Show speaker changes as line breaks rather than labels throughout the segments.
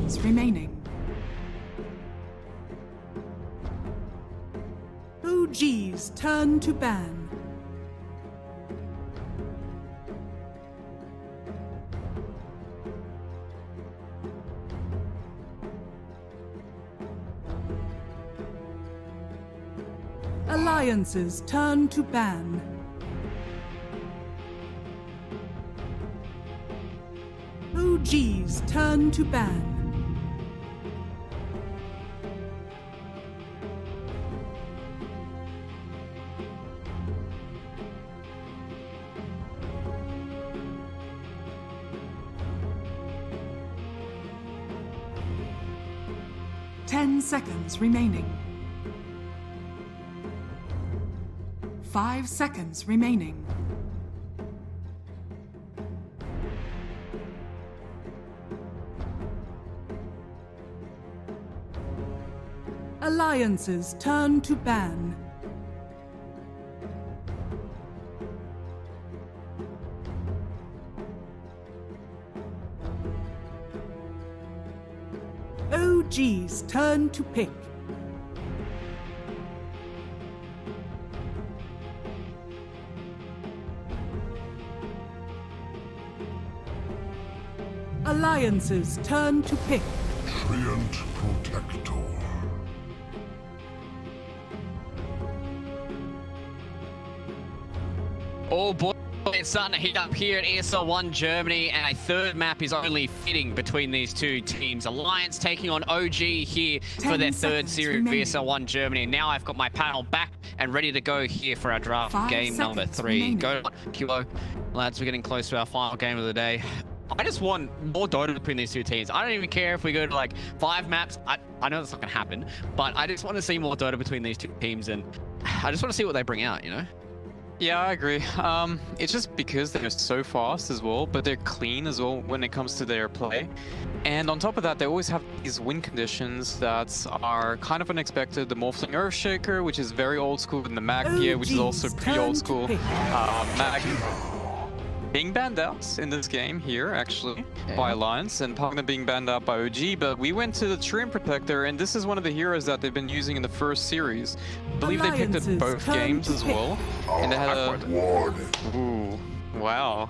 seconds remaining. OG's turn to ban. Alliance's turn to ban. OG's turn to ban. Ten seconds remaining. 5 seconds remaining. Alliance's turn to ban. OG's turn to pick. Alliance's turn to pick.
Trient Protector.
Oh boy, it's starting to heat up here at ESL 1 Germany, and a third map is only fitting between these two teams. Alliance taking on OG here for their third series of ESL 1 Germany. And now I've got my panel back and ready to go here for our draft game number 3.
Remaining.
Go Kilo. Lads, we're getting close to our final game of the day. I just want more Dota between these two teams. I don't even care if we go to like 5 maps. I know that's not going to happen, but I just want to see more Dota between these two teams, and I just want to see what they bring out, you know?
Yeah, I agree. It's just because they're so fast as well, but they're clean as well when it comes to their play. And on top of that, they always have these win conditions that are kind of unexpected. The Morphling Earthshaker, which is very old school, and the Mag gear, which is also pretty old school. Mag being banned out in this game here, actually, by Alliance, and Pugna being banned out by OG, but we went to the Treant Protector, and this is one of the heroes that they've been using in the first series. I believe they picked it both games as well, and they had a... Ooh, wow.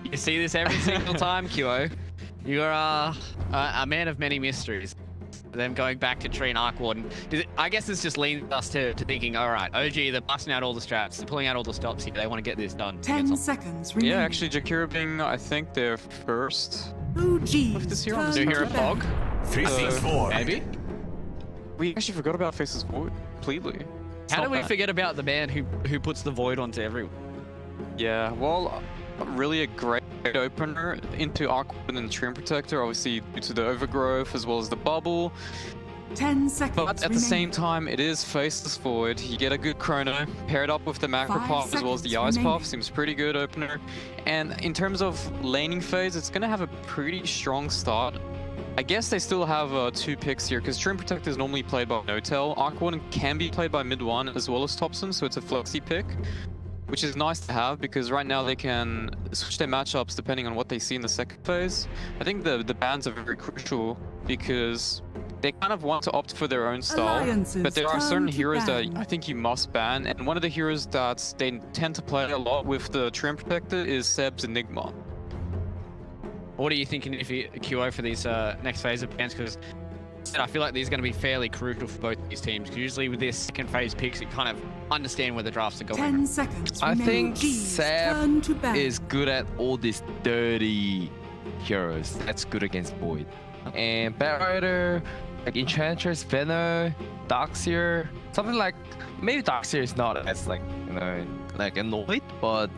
You see this every single time, QO. You're a man of many mysteries. Them going back to Tree and Arc Warden. I guess this just leads us to thinking, all right, OG, they're busting out all the straps, they're pulling out all the stops here, they want to get this done.
10 seconds remaining.
Yeah, actually, Jakira being, I think, their first...
OG's
this hero?
New hero Fog?
Faces forward.
Maybe?
We actually forgot about Faces Void completely.
How do we forget about the man who puts the void onto everyone?
Yeah, well, really a great opener into Arc Warden and Treant Protector, obviously due to the overgrowth as well as the bubble.
10 seconds
But at the same time, it is Faceless Void. You get a good chrono, paired up with the macro
5
path as well as the
seconds
ice
remaining.
path. Seems pretty good opener. And in terms of laning phase, it's going to have a pretty strong start. I guess they still have 2 picks here, because Treant Protector is normally played by Notel. Arc Warden can be played by mid 1 as well as Thompson, so it's a flexi pick, which is nice to have because right now they can switch their matchups depending on what they see in the second phase. I think the bans are very crucial because they kind of want to opt for their own style, but there are certain heroes that I think you must ban, and one of the heroes that they tend to play a lot with the Treant Protector is Seb's Enigma.
What are you thinking if you QO for these next phase of bans? Because I feel like these are going to be fairly crucial for both these teams. Because usually with this second phase picks, you kind of understand where the drafts are going.
10 seconds
I
remaining.
think
OG's
Seb
turn to ban.
is good at all these dirty heroes. That's good against Void. And Batrider, like Enchantress, Venom, Darkseer, something like, maybe Darkseer is not as like, you know, like annoyed, but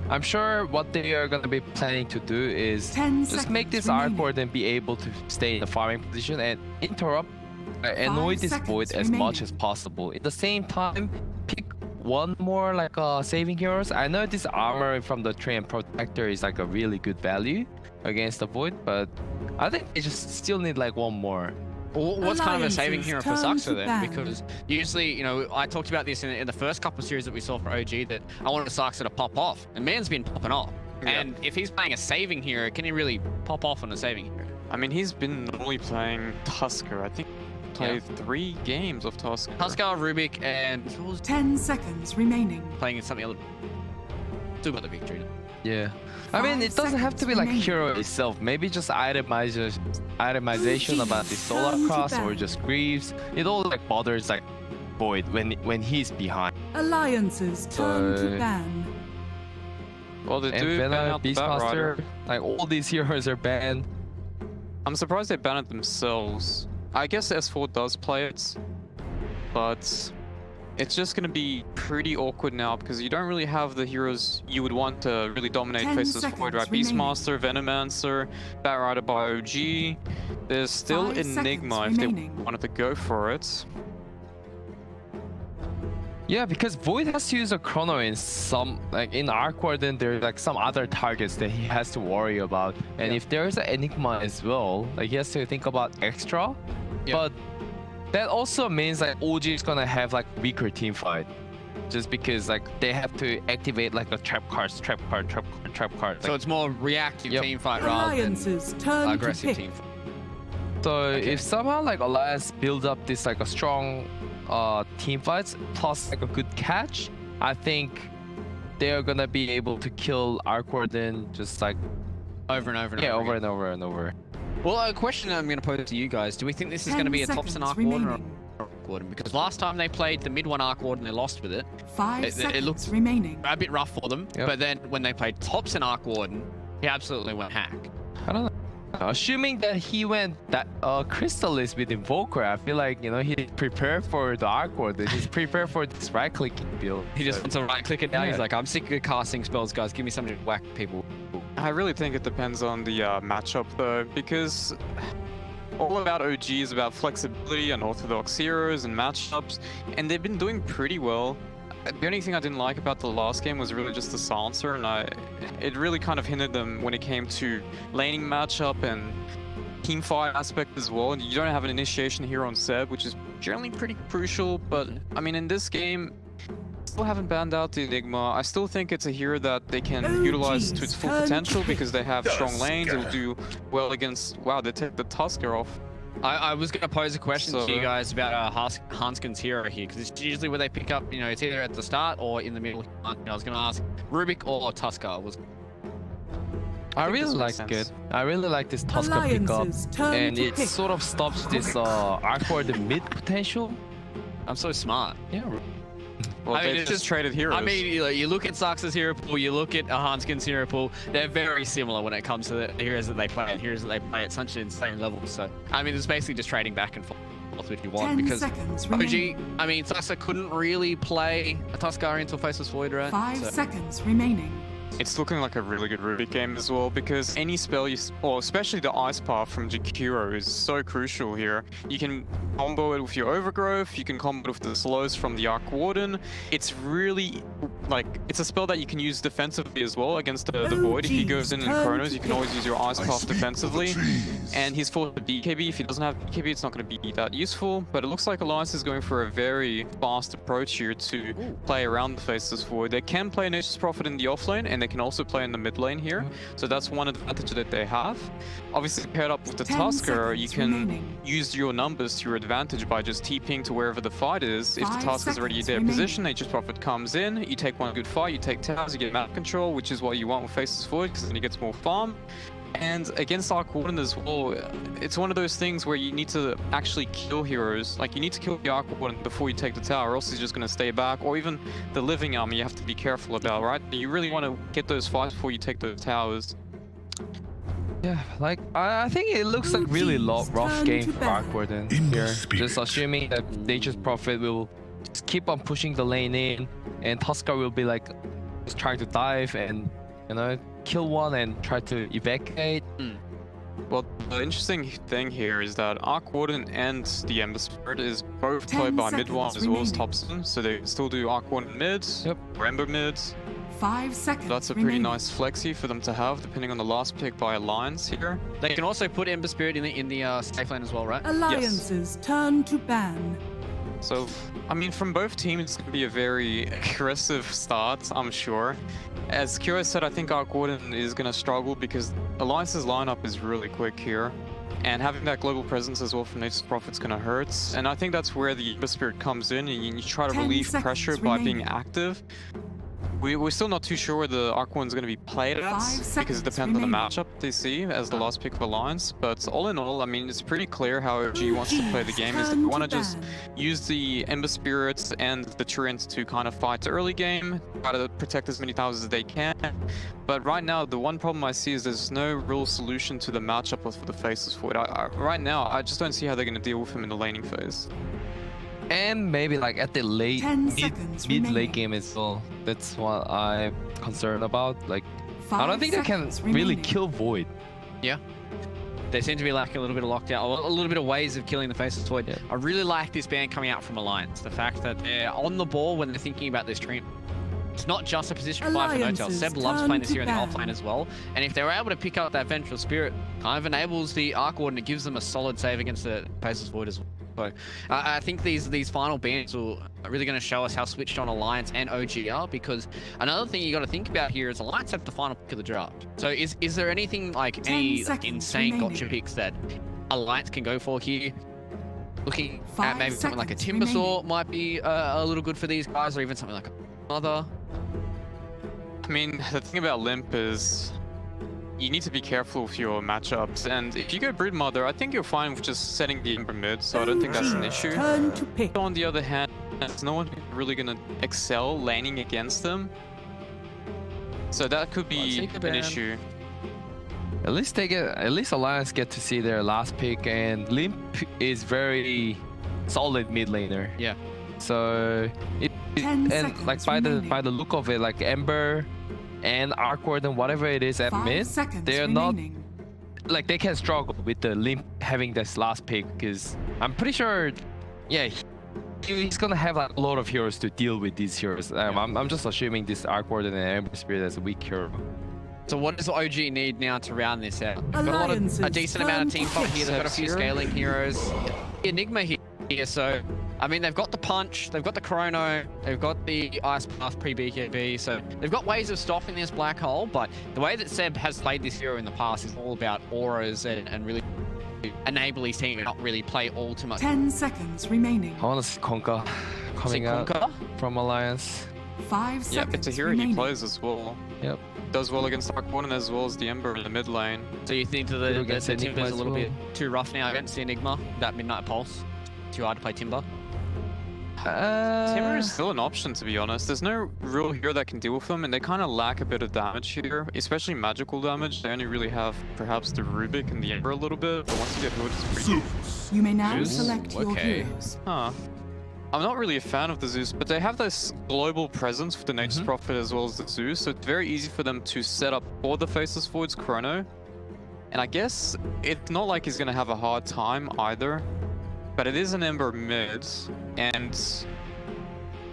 I'm sure what they are going to be planning to do is
10
just make
seconds
this
remaining.
Arc Warden be able to stay in the farming position and interrupt, annoy this
seconds
Void as
remaining.
much as possible. At the same time, pick one more like saving heroes. I know this armor from the Treant Protector is like a really good value against the Void, but I think they just still need like one more.
Well, what's kind of a saving hero for
Alliance's
Saxo
turn to
then?
ban.
Because usually, you know, I talked about this in the first couple of series that we saw for OG, that I wanted Saxo to pop off, and man's been popping off.
Yeah.
And if he's playing a saving hero, can he really pop off on a saving hero?
I mean, he's been normally playing Tusker. I think he played 3 games of Tusker.
Tusker, Rubik, and
10 seconds remaining.
playing in something else. Still got the victory.
Yeah. I mean, it doesn't have to be like hero itself. Maybe just itemization about the Solar Cross or just Greaves. It all like bothers like Void when he's behind.
Alliances turn to
So-
ban.
Well, they
And
do ban
Venom,
out the Batrider.
Beastmaster, like all these heroes are banned.
I'm surprised they banned it themselves. I guess S4 does play it, but it's just going to be pretty awkward now because you don't really have the heroes you would want to really dominate
10
faces forward, right?
seconds remaining.
Beastmaster, Venomancer, Batrider by OG. There's still
5
Enigma
seconds
if they
remaining.
wanted to go for it.
Yeah, because Void has to use a chrono in some, like in Arc Warden, there's like some other targets that he has to worry about. And if there's an Enigma as well, like he has to think about extra.
Yeah.
But that also means like OG is gonna have like weaker team fight. Just because like they have to activate like a trap card.
So it's more reactive
Yep.
team fight rather than
Alliances turn to
aggressive
pick.
team fight.
So if somehow like Alliance builds up this like a strong team fights plus like a good catch, I think they're gonna be able to kill Arc Warden just like
Over and over and
yeah,
over.
over
again.
and over and over.
Well, a question I'm going to pose to you guys. Do we think this is going to be a
10
Thompson
seconds
Arc Warden or
remaining.
Arc Warden? Because last time they played the mid one Arc Warden, they lost with it.
5
It
seconds
looked-
remaining.
A bit rough for them.
Yep.
But then when they played Thompson Arc Warden, he absolutely went hack.
I don't know. Assuming that he went that Crystallis with Invoker, I feel like he prepared for the Arc Warden. He's prepared for this right clicking build.
He just wants to right click it now.
Yeah.
He's like, I'm sick of casting spells, guys. Give me something to whack people.
I really think it depends on the matchup though, because all about OG is about flexibility and orthodox heroes and matchups, and they've been doing pretty well. The only thing I didn't like about the last game was really just the silencer, and it really kind of hindered them when it came to laning matchup and team fight aspect as well. And you don't have an initiation here on Seb, which is generally pretty crucial, but I mean in this game, still haven't banned out the Enigma. I still think it's a hero that they can
Oh,
utilize to
geez.
its full
Turn
potential
to
because they have strong lanes. It'll
Tusker.
do well against. Wow, they take the Tusker off.
I was going to pose a question to you
So-
guys about Hanskin's hero here, because it's usually where they pick up, it's either at the start or in the middle. I was going to ask Rubik or Tusker.
I
think
really
this
like
makes
it.
sense.
I really like this Tusker pickup,
Alliances turn
and
to
it
pick.
sort of stops this Arc Warden mid potential.
I'm so smart.
Yeah.
Well,
I mean,
they
it's
just
just-
traded heroes.
I mean, you look at Sax's hero pool, you look at Hanskin's hero pool, they're very similar when it comes to the heroes that they play and heroes that they play at such an insane level. So, I mean, it's basically just trading back and forth if you want,
10
because
seconds
OG,
remaining.
I mean, Saxa couldn't really play a Tusker until Faceless Void, right?
5
So-
seconds remaining.
It's looking like a really good Rubik game as well, because any spell or especially the Ice Path from Jakiro is so crucial here. You can combo it with your Overgrowth, you can combo it with the slows from the Arc Warden. It's really, it's a spell that you can use defensively as well against the Void. If he goes in Chronos, you can always use your Ice Path defensively. And he's full of BKB. If he doesn't have BKB, it's not going to be that useful. But it looks like Alliance is going for a very fast approach here to play around the Faceless Void. They can play Nature's Prophet in the offlane, and they can also play in the mid lane here. So that's one advantage that they have. Obviously, paired up with the
10
Tusker, you
seconds
can
remaining.
use your numbers to your advantage by just TPing to wherever the fight is. If the
5
Tusk is already
seconds
their
remaining.
position, Nature's Prophet comes in, you take one good fight, you take towers, you get map control, which is what you want with Faceless Void, because then he gets more farm. And against Arc Warden as well, it's one of those things where you need to actually kill heroes. Like, you need to kill the Arc Warden before you take the tower, or else he's just going to stay back. Or even the Living Army you have to be careful about, right? You really want to get those fights before you take those towers.
Yeah, like I think it looks like really rough
Turn
game
to
for
battle.
Arc Warden
In the
here.
spirit.
Just assuming that Nature's Prophet will just keep on pushing the lane in, and Tusker will be like just trying to dive and kill one and try to evacuate.
Well, the interesting thing here is that Arc Warden and the Ember Spirit is both
10
played by mid
seconds
one as well as
remaining.
Topson, so they still do Arc Warden mid,
Yep.
or Ember mid.
5 seconds
So that's a pretty
remaining.
nice flexi for them to have, depending on the last pick by Alliance here.
They can also put Ember Spirit in the safe lane as well, right?
Alliances turn to ban.
So, I mean, from both teams, it's going to be a very aggressive start, I'm sure. As Kyo said, I think Arc Warden is going to struggle because Alliance's lineup is really quick here. And having that global presence as well from Nature's Prophet's gonna hurt. And I think that's where the Ember Spirit comes in, and you try to
10
relieve
seconds
pressure by being
remaining.
active. We're still not too sure where the Arc One's going to be played at,
5
because it
seconds
depends on the
remaining.
matchup they see as the last pick of Alliance. But all in all, I mean, it's pretty clear how OG wants to play the game. Is they
Turn
want
to
to just
ban.
use the Ember Spirits and the Treants to kind of fight early game, try to protect as many towers as they can. But right now, the one problem I see is there's no real solution to the matchup for the Faceless Void. Right now, I just don't see how they're going to deal with him in the laning phase.
And maybe like at the
10 seconds
mid
remaining.
late game as well. That's what I'm concerned about. Like, I
5
don't think they can
seconds
really
remaining.
kill Void.
Yeah. They seem to be lacking a little bit of lockdown, a little bit of ways of killing the Faceless Void.
Yeah.
I really like this ban coming out from Alliance. The fact that they're on the ball when they're thinking about this treat. It's not just a position 5 for no-tail.
Alliances
Seb loves
turn
playing this
to
here in the
ban.
offlane as well. And if they were able to pick up that Vengeful Spirit, kind of enables the Arc Warden. It gives them a solid save against the Faceless Void as well. So I think these final bans are really going to show us how switched on Alliance and OG are, because another thing you got to think about here is Alliance have the final pick of the draft. So is there anything like
10
any
seconds
insane
remaining.
gotcha picks that Alliance can go for here? Looking
5
at maybe something like a
seconds
Timbersaw
remaining.
might be a little good for these guys, or even something like a Mother.
I mean, the thing about Limp is you need to be careful with your matchups, and if you go Brood Mother, I think you're fine with just setting the Ember mid, so I don't think that's an issue.
Turn to pick.
On the other hand, there's no one really gonna excel laning against them, so that could be
take the
an
ban.
issue.
At least Alliance get to see their last pick, and Limp is very solid mid laner.
Yeah.
So
10
and like
seconds
by
remaining.
the look of it, like Ember and Arc Warden, whatever it is at
5
mid,
seconds
they're
remaining.
not like they can struggle with the Limp having this last pick, because I'm pretty sure, yeah, he's gonna have like a lot of heroes to deal with these heroes. I'm just assuming this Arc Warden and Ember Spirit as a weak hero.
So what does OG need now to round this out? They've got a
Alliances
decent amount of
turn
team
to
fight
pick.
here. They've got a few
Zero.
scaling heroes. Enigma here, so I mean they've got the punch, they've got the chrono, they've got the ice path pre-BKB, so they've got ways of stopping this black hole. But the way that Seb has played this hero in the past is all about auras and really enable his team to not really play all too much.
10 seconds remaining.
I want to see Konka coming out
Conquer.
from Alliance.
5 seconds
Yeah, it's a hero
remaining.
he plays as well.
Yep.
Does well against Arc Warden as well as the Ember in the mid lane.
So you think that
Good
the
against Enigma
Timber's a
as
little
well.
bit too rough now against the Enigma, that Midnight Pulse? Too hard to play Timber?
Timber is still an option, to be honest. There's no real hero that can deal with them, and they kind of lack a bit of damage here, especially magical damage. They only really have perhaps the Rubik and the Ember a little bit, but once you get hooked, it's pretty...
Zeus.
You may now
Zeus?
select your
Okay.
heroes.
Huh. I'm not really a fan of the Zeus, but they have this global presence with the Nature's Prophet as well as the Zeus, so it's very easy for them to set up for the Faceless Void's Chrono. And I guess it's not like he's going to have a hard time either, but it is an Ember mid, and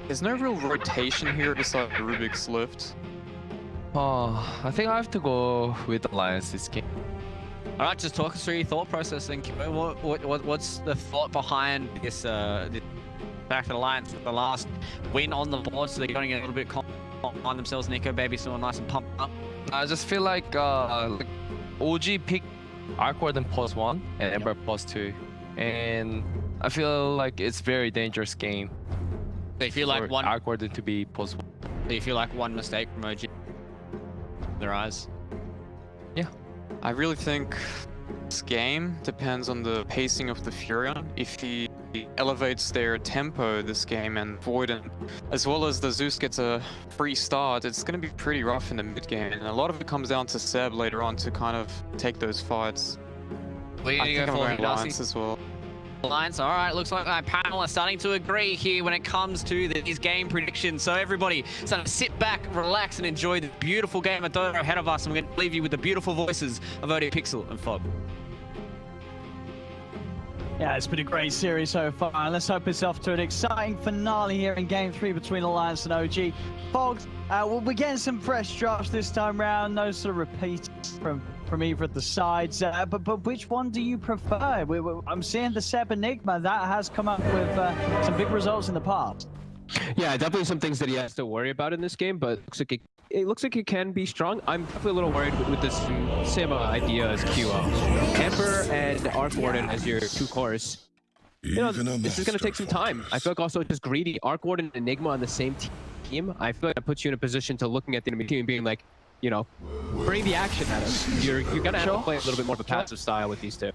there's no real rotation here besides the Rubik's Lift.
Oh, I think I have to go with Alliance this game.
All right, just talk us through your thought process then. Kimo. What's the thought behind this fact that Alliance the last win on the board, so they're going to get a little bit on themselves. Nico Baby still nice and pumped up.
I just feel like OG picked Arc Warden +1 and Ember +2, and I feel like it's very dangerous game
So you feel like
for
one.
Arc Warden to be +1.
So you feel like one mistake from OG. Their eyes.
I really think this game depends on the pacing of the Furion. If he elevates their tempo this game and Void, and as well as the Zeus gets a free start, it's going to be pretty rough in the mid game. And a lot of it comes down to Seb later on to kind of take those fights.
We
I
need to
think
go
I'm
for
going
Darcy.
Alliance as well.
Alliance. All right, looks like our panel are starting to agree here when it comes to these game predictions. So everybody, starting to sit back, relax, and enjoy the beautiful game of Dota ahead of us. And we're going to leave you with the beautiful voices of OD Pixel and Fog.
Yeah, it's been a great series so far, and let's hope it's off to an exciting finale here in Game 3 between Alliance and OG. Fogs, we're getting some fresh drops this time round, no sort of repeats from either of the sides, but which one do you prefer? I'm seeing the Seb Enigma, that has come up with some big results in the past.
Yeah, definitely some things that he has to worry about in this game, but looks like it it looks like it can be strong. I'm definitely a little worried with this same idea as QO. Ember and Arc Warden as your two cores. You know, this is going to take some time. I feel like also just greedy. Arc Warden and Enigma on the same team. I feel like that puts you in a position to looking at the enemy team and being like, you know, bring the action at us. You're going to have to play a little bit more of a passive style with these two.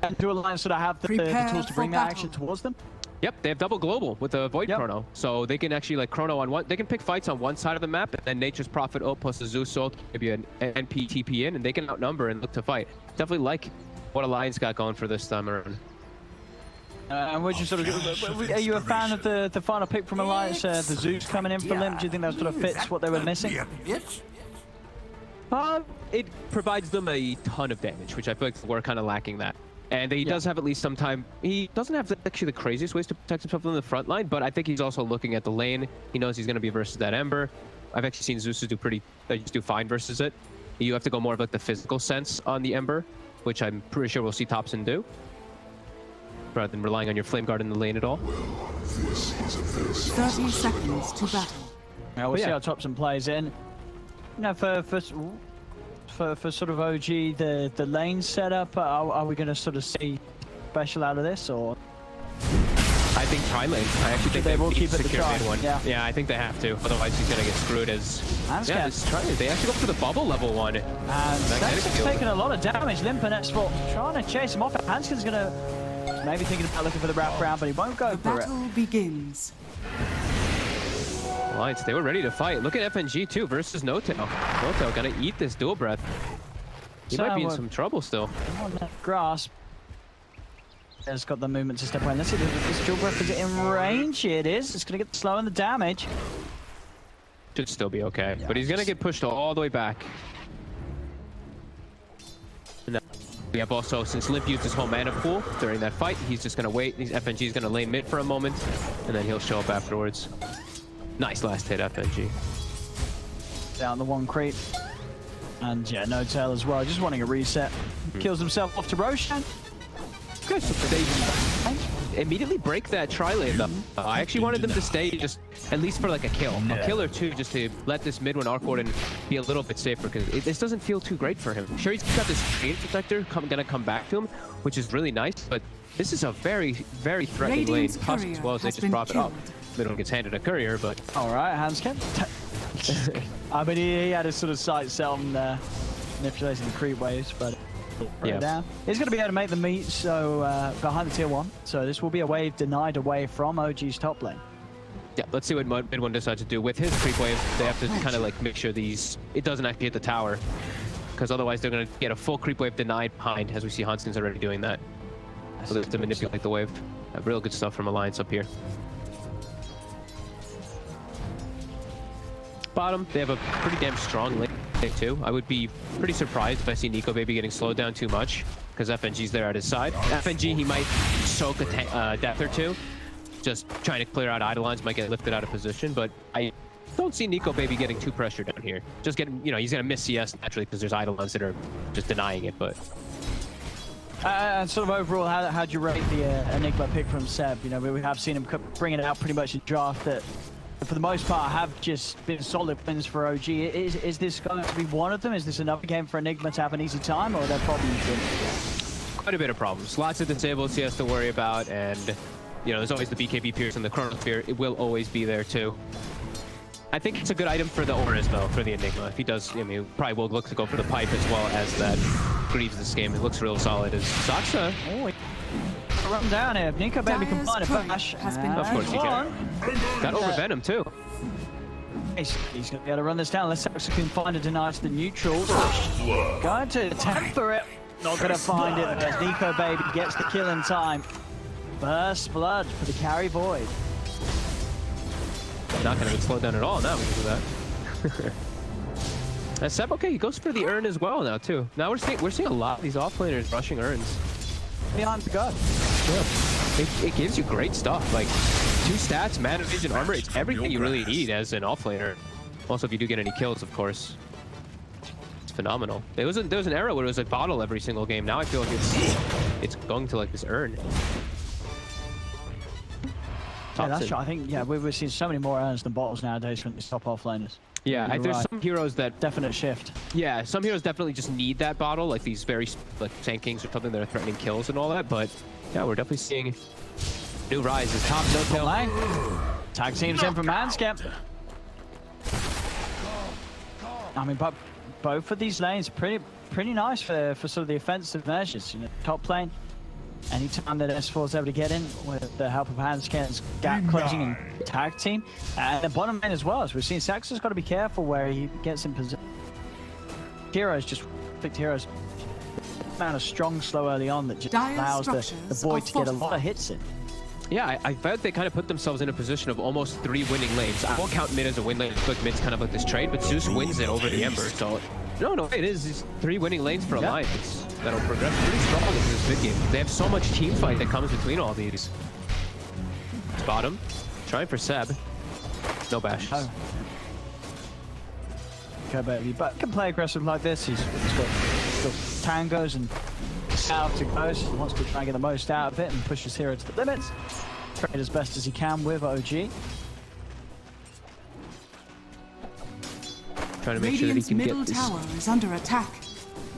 And do Alliance sort of have the tools to bring that action towards them?
Yep, they have double global with the Void Chrono. So they can actually like Chrono on one, they can pick fights on one side of the map and then Nature's Prophet ult plus a Zeus ult, maybe an NP TP in, and they can outnumber and look to fight. Definitely like what Alliance got going for this time around.
And would you sort of, are you a fan of the final pick from Alliance, the Zeus coming in for Limp? Do you think that sort of fits what they were missing?
It provides them a ton of damage, which I feel like we're kind of lacking that. And he does have at least some time. He doesn't have actually the craziest ways to protect himself in the front line, but I think he's also looking at the lane. He knows he's going to be versus that Ember. I've actually seen Zeus do fine versus it. You have to go more of like the physical sense on the Ember, which I'm pretty sure we'll see Thompson do, rather than relying on your Flame Guard in the lane at all.
30 seconds to battle.
Yeah, we'll see how Thompson plays in. You know, for sort of OG, the lane setup, are we going to sort of see special out of this, or?
I think tri-lane. I actually think
they will keep it the
secure
tri.
mid one.
Yeah,
I think they have to. Otherwise, he's going to get screwed as...
This
tri-lane. They actually go for the bubble level one.
And that's taking a lot of damage. Limp and Export trying to chase him off. Hanskin's going to maybe thinking about looking for the wraparound, but he won't go for it.
Battle begins.
Alliance, they were ready to fight. Look at FNG too versus Noto. Noto gonna eat this dual breath. He might be in some trouble still.
On that grasp. Has got the movement to step away. Let's see if this dual breath is in range. It is. It's gonna get slow on the damage.
Should still be okay, but he's gonna get pushed all the way back. And we have also, since Limp used his whole mana pool during that fight, he's just gonna wait. FNG's gonna lane mid for a moment, and then he'll show up afterwards. Nice last hit, FNG.
Down the one creep. And yeah, no tail as well. Just wanting a reset. Kills himself off to Roshan.
Good. They immediately break that tri-lane though. I actually wanted them to stay just at least for like a kill. A kill or two just to let this mid one Arc Warden be a little bit safer, because this doesn't feel too great for him. Sure, he's got this chain protector gonna come back to him, which is really nice, but this is a very, very threatening lane. Plus, as well as they just prop it up. Middle gets handed a courier, but...
Alright, Hanskin. I mean, he had a sort of sight set on manipulating the creep waves, but down. He's going to be able to make the meet, so behind the tier 1. So this will be a wave denied away from OG's top lane.
Yeah, let's see what mid one decides to do. With his creep wave, they have to kind of like make sure it doesn't actually hit the tower, because otherwise they're going to get a full creep wave denied behind, as we see Hanskin's already doing that. So they have to manipulate the wave. Real good stuff from Alliance up here. Bottom, they have a pretty damn strong lane too. I would be pretty surprised if I see Nico Baby getting slowed down too much, because FNG's there at his side. FNG, he might soak a death or two, just trying to clear out Eidolons, might get lifted out of position, but I don't see Nico Baby getting too pressured down here. Just getting, you know, he's gonna miss CS naturally because there's Eidolons that are just denying it, but...
sort of overall, how do you rate the Enigma pick from Seb? You know, we have seen him bring it out pretty much in draft that, for the most part, have just been solid wins for OG. Is this going to be one of them? Is this another game for Enigma to have an easy time, or are there problems with?
Quite a bit of problems. Lots of disables he has to worry about, and you know, there's always the BKB Pierce and the Chronosphere. It will always be there too. I think it's a good item for the auras though, for the Enigma. If he does, I mean, probably will look to go for the pipe as well as that Greaves this game. It looks real solid as Saksa.
Oh, run down here. Nico Baby can find a bash.
Of course he can. Got over Venom too.
He's going to be able to run this down. Let's see if he can find a deny to the neutral. Going to temper it. Not going to find it as Nico Baby gets the kill in time. Burst blood for the carry Void.
Not going to get slowed down at all now because of that. Seb, okay, he goes for the urn as well now too. Now we're seeing a lot of these offlaners rushing urns.
Behind the god.
Yeah. It gives you great stuff, like 2 stats, mana, vision, armor. It's everything you really need as an offlaner. Also, if you do get any kills, of course. It's phenomenal. There was an era where it was a bottle every single game. Now I feel like it's going to like this urn.
Yeah, that's
Thompson.
right. I think, yeah, we're seeing so many more earners than bottles nowadays from these top offlaners.
Yeah,
You're
there's
right.
some heroes that,
Definite shift.
yeah, some heroes definitely just need that bottle, like these very, like, Sand Kings or something that are threatening kills and all that, but yeah, we're definitely seeing new rises. Top no tail.
Lane. Tag teams in from Handskip. I mean, but both of these lanes are pretty nice for sort of the offensive measures. You know, top lane, anytime that S4 is able to get in with the help of Handskip's gap closing and tag team, and the bottom lane as well. As we've seen, Saxon's got to be careful where he gets in position. Heroes just picked heroes. Amount of strong slow early on that just
Dire
allows the
structures
boy
are
to get a lot of
fortified.
hits in.
Yeah, I felt they kind of put themselves in a position of almost 3 winning lanes. I won't count mid as a win lane. I feel like mid's kind of like this trade, but Zeus wins it over the Ember. So, no, it is. It's 3 winning lanes for Alliance that'll progress pretty strong into this mid game. They have so much team fight that comes between all these. Bottom, trying for Seb. No bash.
Oh. Okay, baby, but he can play aggressive like this. He's got tangos and out to goes. He wants to try and get the most out of it and push his hero to the limits. Trade as best as he can with OG.
Trying to make sure that he
Radiant's
can
middle
get this
tower is under attack.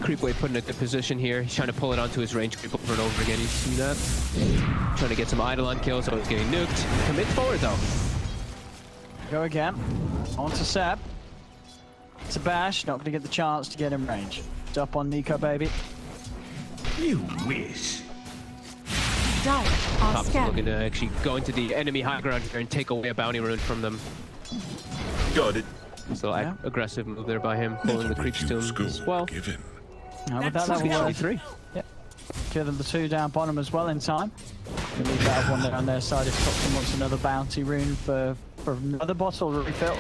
creep wave put in a good position here. He's trying to pull it onto his range creep over and over again. You see that? Trying to get some Eidolon kills, so he's getting nuked. Commit forward though.
Go again. On to Seb. It's a bash. Not going to get the chance to get in range. It's up on Nico, baby.
You wish.
Dire are
Top's looking
scanning.
to actually go into the enemy high ground here and take away a bounty rune from them.
Got it.
So aggressive move there by him, pulling the creeps to him as well.
Given.
Now with that level
63.
kill them the 2 down bottom as well in time. Gonna leave that one there on their side if Topson wants another bounty rune for another bottle refill.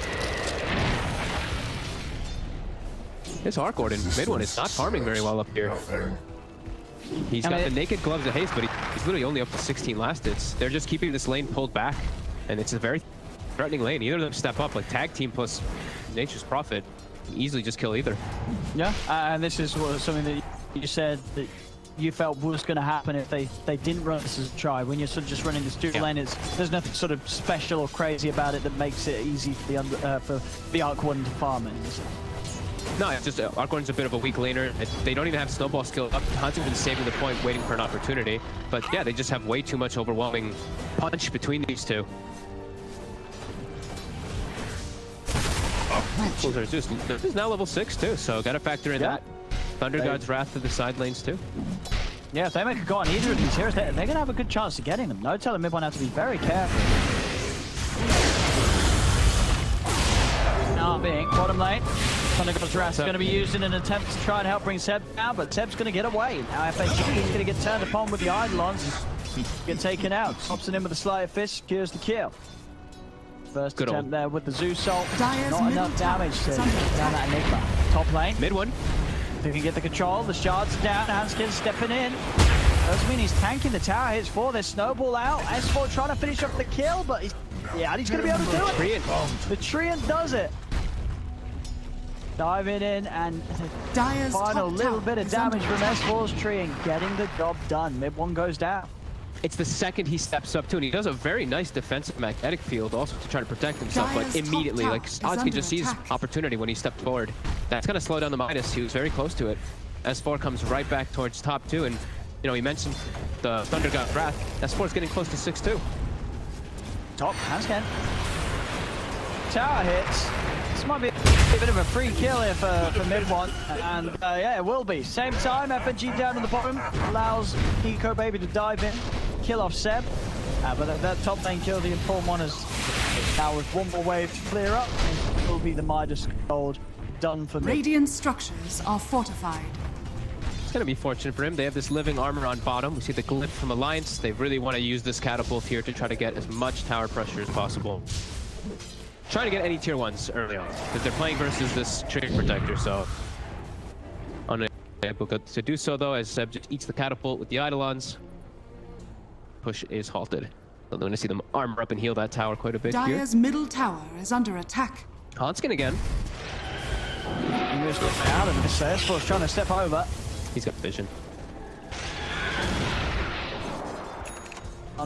This Arc Warden, mid one, is not farming very well up here. He's got the naked gloves of haste, but he's literally only up to 16 last hits. They're just keeping this lane pulled back, and it's a very threatening lane. Either of them step up, like tag team plus Nature's Prophet, easily just kill either.
Yeah, and this is something that you said that you felt was going to happen if they didn't run this as a try. When you're sort of just running this dual lane, there's nothing sort of special or crazy about it that makes it easy for the Arc Warden to farm it.
No, it's just Arc Warden's a bit of a weak laner. They don't even have snowball skill up. Huntington's saving the point, waiting for an opportunity. But yeah, they just have way too much overwhelming punch between these two. Zeus now level 6 too, so gotta factor in that. Thunder God's Wrath to the side lanes too.
Yeah, if they make a go on either of these heroes, they're going to have a good chance of getting them. No telling mid one have to be very careful. Now being bottom lane. Thunder God's Wrath is going to be used in an attempt to try and help bring Seb down, but Seb's going to get away. Now FNG is going to get turned upon with the Eidolons. Get taken out. Thompson in with a sleight of fist, secures the kill. First
Good
attempt there with the Zeus ult.
Dire's
Not
middle
enough damage to
tower is under
down that Enigma. Top lane.
Mid one.
They can get the control. The shards are down. Handskin stepping in. Doesn't mean he's tanking the tower hits 4. There's snowball out. S4 trying to finish off the kill, but he's going to be able to do it.
Treant.
The Treant does it. Diving in and
Dire's
final
top
little
tower
bit of
is
damage
under
from
attack.
S4's Treant, getting the job done. Mid one goes down.
It's the second he steps up too, and he does a very nice defensive magnetic field also to try to protect himself, but
Dire's top
immediately,
tower
like,
is
Odsky
under
just sees
attack.
opportunity when he stepped forward. That's gonna slow down the Midas. He was very close to it. S4 comes right back towards top 2, and, you know, he mentioned the Thunder God's Wrath. S4's getting close to 6-2.
Top, Handskin. Tower hits. This might be a bit of a free kill here for mid one, and yeah, it will be. Same time, FNG down on the bottom allows Nico Baby to dive in, kill off Seb, but that top lane kill, the Inform one, is now with one more wave to clear up. It will be the Midas gold done for mid.
Radiant structures are fortified.
It's gonna be fortunate for him. They have this living armor on bottom. We see the glyph from Alliance. They really want to use this catapult here to try to get as much tower pressure as possible. Trying to get any tier 1s early on, because they're playing versus this Trigger Protector, so unable to do so though, as Seb just eats the catapult with the Eidolons. Push is halted. So they're going to see them armor up and heal that tower quite a bit here.
Dire's middle tower is under attack.
Hanskin again.
He moves out of this. S4's trying to step over.
He's got vision.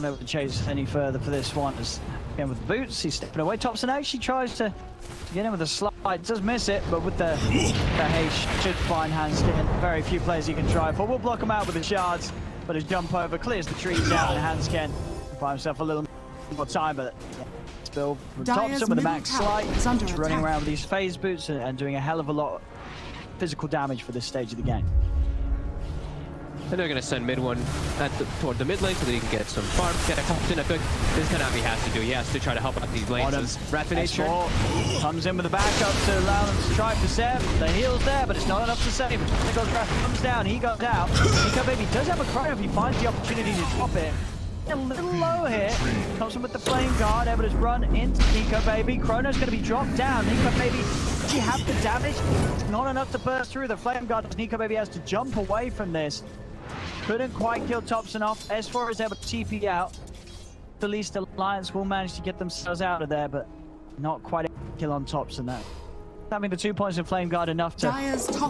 not able to chase any further for this one. As again with the boots, he's stepping away. Thompson actually tries to get in with a slide, does miss it, but with the haste should find Hanskin. Very few players he can drive for. We'll block him out with the shards, but his jump over clears the trees out, and Hanskin can find himself a little more time, but yeah, still from Thompson with a max slide, just running around with these phase boots and doing a hell of a lot of physical damage for this stage of the game.
And they're going to send mid one toward the mid lane so that he can get some farm. Get a Thompson. I think this is kind of what he has to do. He has to try to help out these lanes. Rapid nature
comes in with the backup to allow them to try for Seb. The heal's there, but it's not enough to save him. Comes down, he goes out. Nico Baby does have a chrono if he finds the opportunity to drop it. A little low here. Thompson with the flame guard, able to run into Nico Baby. Chrono's going to be dropped down. Nico Baby, does he have the damage? It's not enough to burst through the flame guard. Nico Baby has to jump away from this. Couldn't quite kill Thompson off. S4 is able to TP out. At least Alliance will manage to get themselves out of there, but not quite a kill on Thompson though. Having the 2 points of flame guard enough to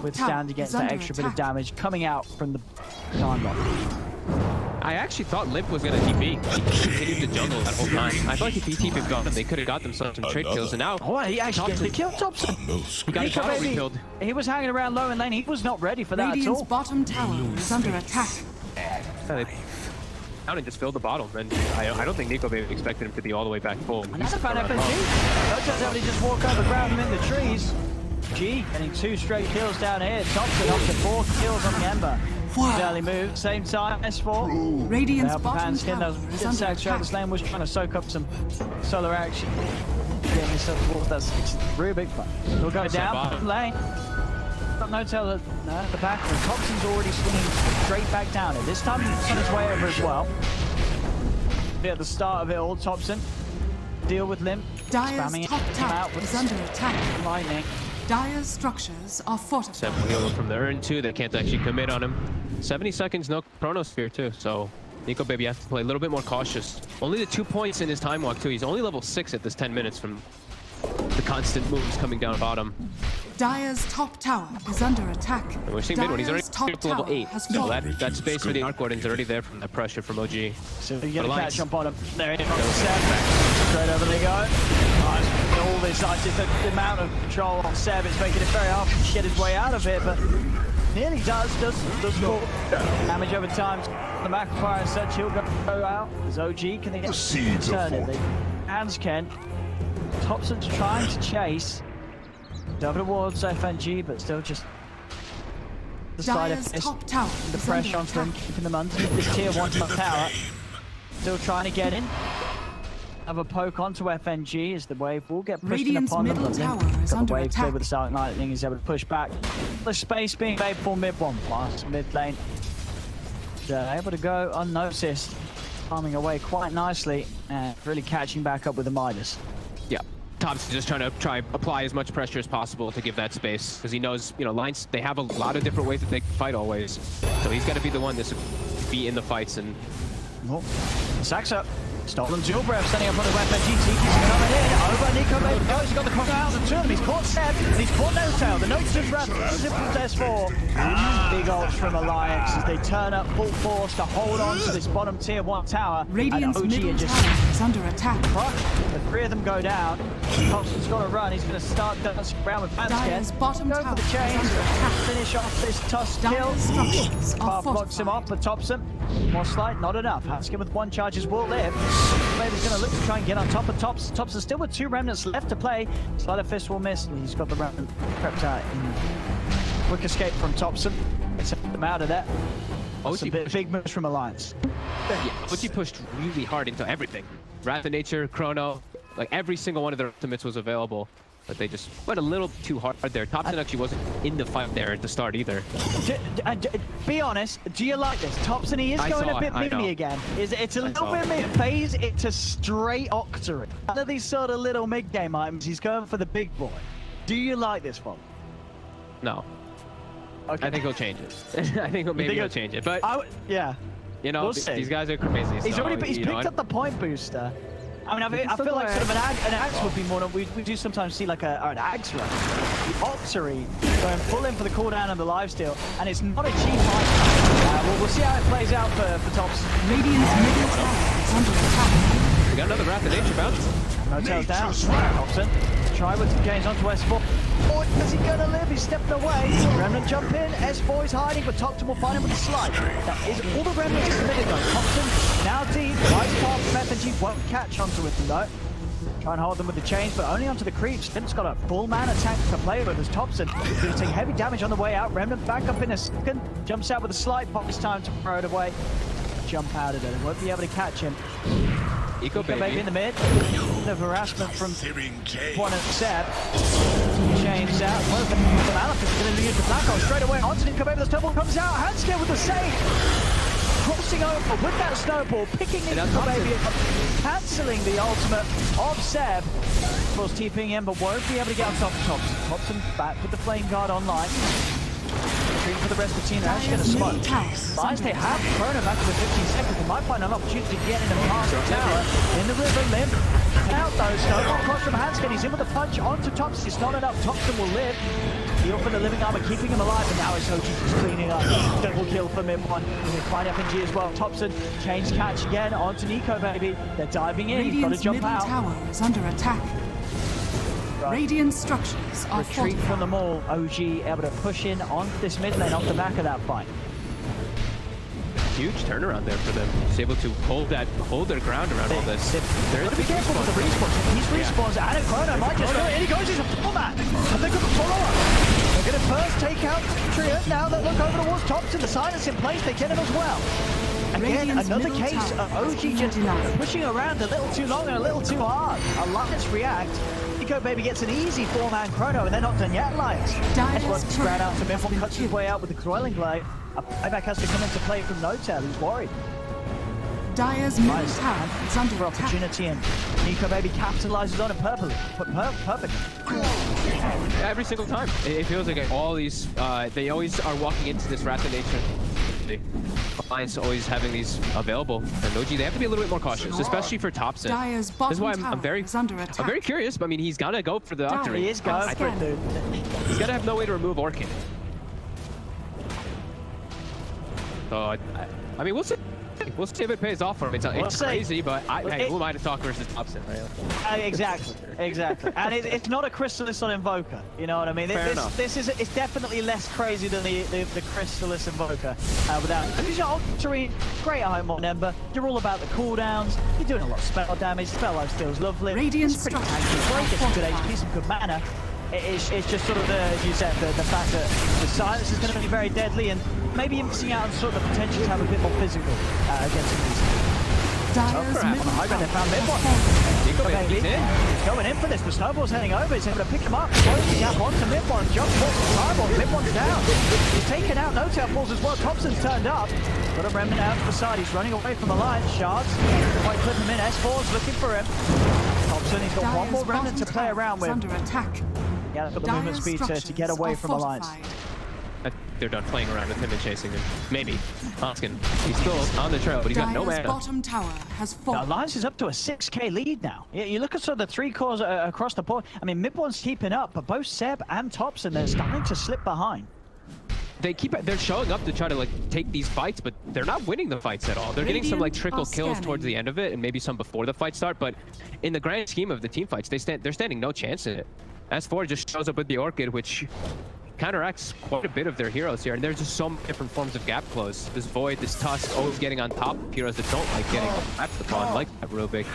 withstand against that extra bit of damage coming out from the time bomb.
I actually thought Limp was going to TP. He continued to jungle that whole time. I thought if he TP'd got him, they could have got themselves some trade kills, and now...
Oh, he actually gets to kill Thompson.
He got his auto killed.
He was hanging around low in lane. He was not ready for that
Radiant's
at all.
bottom tower is under attack.
Down and just filled the bottle, and I don't think Nico Baby expected him to be all the way back full.
And that's a fan FNG. No chance able to just walk over, grab him in the trees. G getting 2 straight kills down here. Thompson up to 4 kills on the Ember. Early move, same time, S4.
Radiant's bottom tower is under
attack.
attack.
This lane was trying to soak up some solar action. Getting himself towards that 6 really big fun. We'll go down lane. Got no tail at the back, and Thompson's already swinging straight back down. And this time he's on his way over as well. At the start of it all, Thompson deal with Limp.
Dire's
Spamming
top
him out
tower
with
is under attack.
lightning.
Dire's structures are fortified.
7 heal from the urn too. They can't actually commit on him. 70 seconds, no chronosphere too. So Nico Baby has to play a little bit more cautious. Only the 2 points in his time walk too. He's only level 6 at this 10 minutes from the constant moves coming down bottom.
Dire's top tower is under attack.
And we're seeing mid one. He's already
top
up to level
tower
8.
has
So
fallen.
that space for the Arc Warden is already there from that pressure from OG.
So you get a
Alliance.
catch on bottom. There it is. Straight over they go. All this just the amount of control on Seb is making it very hard to get his way out of it, but nearly does score damage over time. The Macrophire and such, he'll go out. As OG, can they get turn it? Hands can. Thompson's trying to chase. Over towards FNG, but still just the side
Dire's
of
top tower
the
is
pressure
under
on them,
attack.
keeping them underneath this tier 1 tower. Still trying to get in. Have a poke onto FNG as the wave will get pushed
Radiant's
in upon them.
middle
But Link
tower is
got the
under
wave clear
attack.
with the Silent Lightning. He's able to push back. The space being made for mid one. Last mid lane. Able to go unnoticed. Farming away quite nicely and really catching back up with the Midas.
Yeah. Thompson's just trying to apply as much pressure as possible to give that space, because he knows, you know, lines, they have a lot of different ways that they can fight always. So he's got to be the one to be in the fights. And
Oh, sacks up. Stolen dual breath, setting up on the weapon. GT's coming in. Over Nico Baby goes. He's got the corner out of the two of them. He's caught Seb, and he's caught No Tail. The notes of breath from S4. Big ults from Alliance as they turn up full force to hold on to this bottom tier 1 tower.
Radiant's
and OG
middle
are just
tower is under attack.
crushed. The 3 of them go down. Thompson's got to run. He's going to start dancing around with
Dire's
Vanskin.
bottom
Go for
tower
the
is
chains.
under attack.
Finish off this tusk kill.
Dire's structures are
Path blocks him off,
fortified.
but Thompson. More slight, not enough. Hanskin with 1 charges will live. Baby's going to look to try and get on top of Thompson. Thompson still with 2 remnants left to play. Slider Fist will miss. He's got the remnant prepped out. Quick escape from Thompson. Gets him out of there. That's a big moves from Alliance.
yeah, but he pushed really hard into everything. Wrath of Nature, Chrono, like every single one of their ultimates was available. But they just went a little too hard there. Thompson actually wasn't in the fight there at the start either.
Be honest, do you like this? Thompson, he is going a bit mimi again. It's a little bit mid phase, it's a straight Octory. None of these sort of little mid-game items, he's going for the big boy. Do you like this one?
No.
Okay.
I think he'll change it. I think maybe he'll change it. But,
yeah.
you know,
We'll see.
these guys are crazy.
He's
so,
already
you
picked
know,
up the point booster. I mean, I feel like sort of an axe would be more. We do sometimes see like an axe run. The Octory going full in for the cooldown and the lifesteal, and it's not a cheap item. We'll see how it plays out for Thompson.
Radiant's middle tower is under attack.
We got another Wrath of Nature bounce.
No tails down. Thompson. Try with gains onto S4. Oh, is he gonna live? He's stepping away. Remnant jump in. S4 is hiding, but Thompson will find him with a slide. That is all the Remnants committed though. Thompson now deep. Nice pass. FNG won't catch onto it though. Try and hold them with the chains, but only onto the creeps. Finn's got a full mana tank to play with as Thompson. He's going to take heavy damage on the way out. Remnant back up in a second. Jumps out with a slide pop this time to throw it away. Jump out of it. Won't be able to catch him.
Eco baby
in the mid. The harassment from one and Seb. Chains out. Perfect. The Aleph is going to use the black hole straight away. Onto Nico Baby. The snowball comes out. Handscale with the save. Crossing over with that snowball, picking Nico Baby up, cancelling the ultimate of Seb. Of course, TPing in, but won't be able to get on top of Thompson. Thompson back with the Flame Guard online. Retreating for the rest of the team. They're actually going to smoke. Lions, they have Chrono back to the 15 seconds. They might find an opportunity to get in and pass the tower. In the river, Limb. Out though, snowball cross from Hanskin. He's in with a punch onto Thompson. It's not enough. Thompson will live. Heal for the living armor, keeping him alive, and now it's OG just cleaning up. Double kill for mid one. We'll find FNG as well. Thompson, chains catch again onto Nico Baby. They're diving in. He's got to
Radiant's
jump
middle
out.
tower is under attack.
Right.
Radiant structures are
Retreat
fortified.
from the mall. OG able to push in on this mid lane off the back of that fight.
Huge turnaround there for them. He's able to hold their ground around all this.
They're be careful with the respawns. He's respawns out of Chrono. Might just go in. He goes. He's a full man. And they're going to follow up. They're going to first take out Trio. Now they look over towards Thompson. The silence in place. They get him as well. Again,
Radiant's
another
middle
case
tower
of
has
OG
been
just
denied.
pushing around a little too long and a little too hard. Alliance react. Nico Baby gets an easy 4-man Chrono, and they're not done yet, Alliance. S1 spread out to Miffle, cuts his way out with the Coiling Blade. A buyback has to come into play from No-Tail. He's worried.
Dyer's middle
Nice.
tower is under
For
attack.
opportunity, and Nico Baby capitalizes on it perfectly.
Every single time. It feels like all these, they always are walking into this Wrath of Nature. The Alliance always having these available. And OG, they have to be a little bit more cautious, especially for Thompson.
Dyer's
This
bottom
is why
tower
I'm very,
is under attack.
I'm very curious. I mean, he's gonna go for the Octarine.
He is going for it, dude.
He's gonna have no way to remove Orchid. So I mean, we'll see. We'll see if it pays off for him. It's crazy, but hey, who am I to talk versus Thompson, right?
Exactly. And it's not a Chrysalis on Invoker. You know what I mean? It's definitely less crazy than the Chrysalis Invoker. Because you're Octarine, great item on Ember. You're all about the cooldowns. You're doing a lot of spell damage. Spell life feels lovely.
Radiant
It's pretty
structures
tanky.
are
Great, gets some good
fortified.
HP, some good mana. It's just sort of as you said, the fact that the silence is going to be very deadly, and maybe you're missing out on sort of the potential to have a bit more physical against some of these.
Dyer's middle
I bet they found mid one.
Nico Baby's in.
He's going in for this. The snowball's heading over. He's able to pick him up. Close the gap onto mid one. Jump force the fireball. Mid one's down. He's taken out. No-Tail falls as well. Thompson's turned up. Got a remnant out to the side. He's running away from the line. Shards. Might clip him in. S4's looking for him. Thompson, he's got one more
Dyer's
remnant to
bottom
play
tower
around
is
with.
under attack.
Yeah, got the movement
Dyer's
speed to get away
structures
from
are
Alliance.
fortified.
I think they're done playing around with him and chasing him. Maybe. Hoskin, he's still on the trail, but he's got no
Dyer's
mana.
bottom tower has
Now,
fallen.
Alliance is up to a 6k lead now. You look at sort of the three cores across the board. I mean, mid one's keeping up, but both Seb and Thompson, they're starting to slip behind.
They're showing up to try to like take these fights, but they're not winning the fights at all. They're getting some like
Radiant
trickle
are
kills
scanning.
towards the end of it, and maybe some before the fight start. But in the grand scheme of the team fights, they're standing no chance in it. S4 just shows up with the Orchid, which counteracts quite a bit of their heroes here. And there's just so many different forms of gap close. This Void, this Tusk, always getting on top of heroes that don't like getting at the pawn, like that Rubik,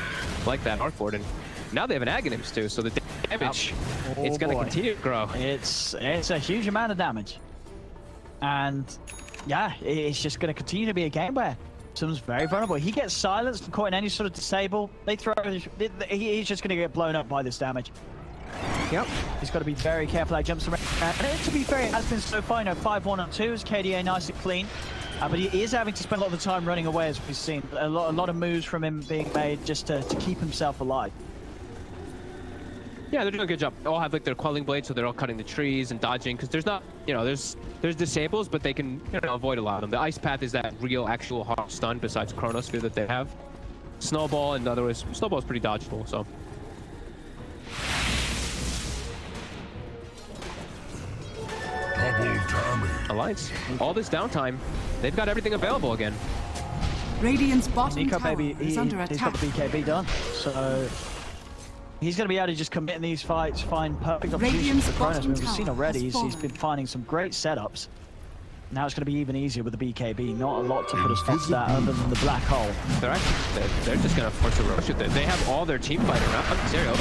like that Arcboard. And now they have an Aghanims too, so the damage, it's going to
boy.
continue to grow.
It's a huge amount of damage. And yeah, it's just going to continue to be a game where someone's very vulnerable. He gets silenced and caught in any sort of disable. They throw, he's just going to get blown up by this damage.
Yep.
He's got to be very careful. He jumps around. And to be fair, it has been so far, 5-1 on 2s, KDA nice and clean. But he is having to spend a lot of the time running away, as we've seen. A lot of moves from him being made just to keep himself alive.
Yeah, they're doing a good job. They all have like their quelling blades, so they're all cutting the trees and dodging. Because there's not, there's disables, but they can avoid a lot of them. The ice path is that real, actual hard stun besides Chronosphere that they have. Snowball, in other words, Snowball is pretty dodgeable. So. Alliance, all this downtime, they've got everything available again.
Radiant's bottom
Nico
tower
Baby,
is under
he's got
attack.
the BKB done, so he's going to be able to just commit in these fights, find perfect opportunities
Radiant's
for Kronos.
bottom
We've seen
tower
already,
has
he's been
fallen.
finding some great setups. Now it's going to be even easier with the BKB. Not a lot to put a stop to that other than the black hole.
They're just gonna force a rush with it. They have all their team fight around. Zero.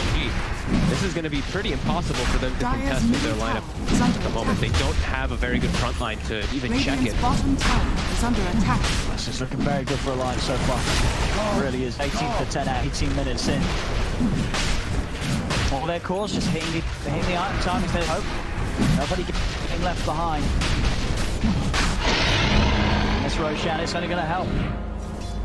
This is gonna be pretty impossible for them to
Dyer's
contest with their
middle
lineup
tower is under
at the moment.
attack.
They don't have a very good front line to even check
Radiant's
it.
bottom tower is under attack.
This is looking very good for Alliance so far. It really is. 18 to 10 at 18 minutes in. All their cores just hitting the item time instead of hope. Nobody getting left behind. This Roshan, it's only going to help.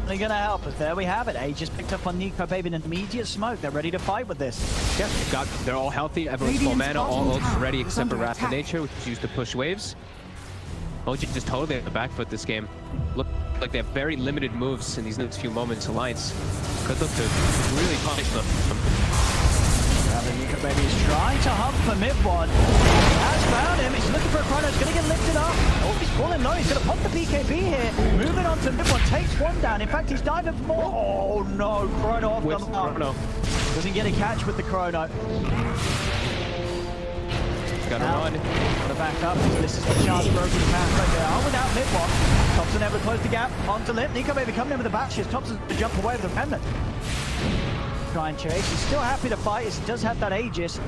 Only going to help us. There we have it. Aegis picked up on Nico Baby in an immediate smoke. They're ready to fight with this.
Yeah, they're all healthy. Everyone's full
Radiant's
mana. All
bottom
ults
tower
ready
is
except for
under
Wrath of
attack.
Nature, which is used to push waves. OG just totally on the back foot this game. Look like they have very limited moves in these next few moments. Alliance could look to really punish them.
Now the Nico Baby is trying to hunt for mid-one. He has found him. He's looking for a Chrono. He's going to get lifted up. Oh, he's falling low. He's going to pop the BKB here. Moving on to mid-one. Takes one down. In fact, he's diving for more. Oh, no. Chrono off
With
the mark.
Chrono.
Doesn't get a catch with the Chrono.
Gotta
Now,
run.
gotta back up. This is the chance for open path right there. Oh, without mid-one. Thompson able to close the gap. Onto Lip. Nico Baby coming in with the batches. Thompson to jump away with the remnant. Try and chase. He's still happy to fight as he does have that Aegis.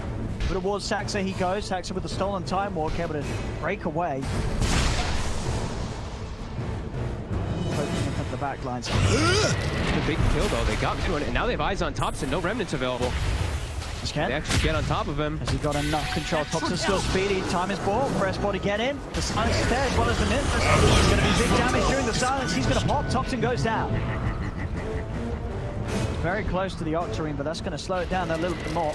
But towards Saxa he goes. Saxa with the stolen time walk, able to break away. Opening up the back lines.
The big kill though. They got mid-one, and now they have eyes on Thompson. No remnants available.
Just
They
can.
actually get on top of him.
Has he got enough control? Thompson's still speedy. Time is bought for S4 to get in. The silence is there as well as the Nymphus. It's going to be big damage during the silence. He's going to pop. Thompson goes down. Very close to the Octarine, but that's going to slow it down a little bit more.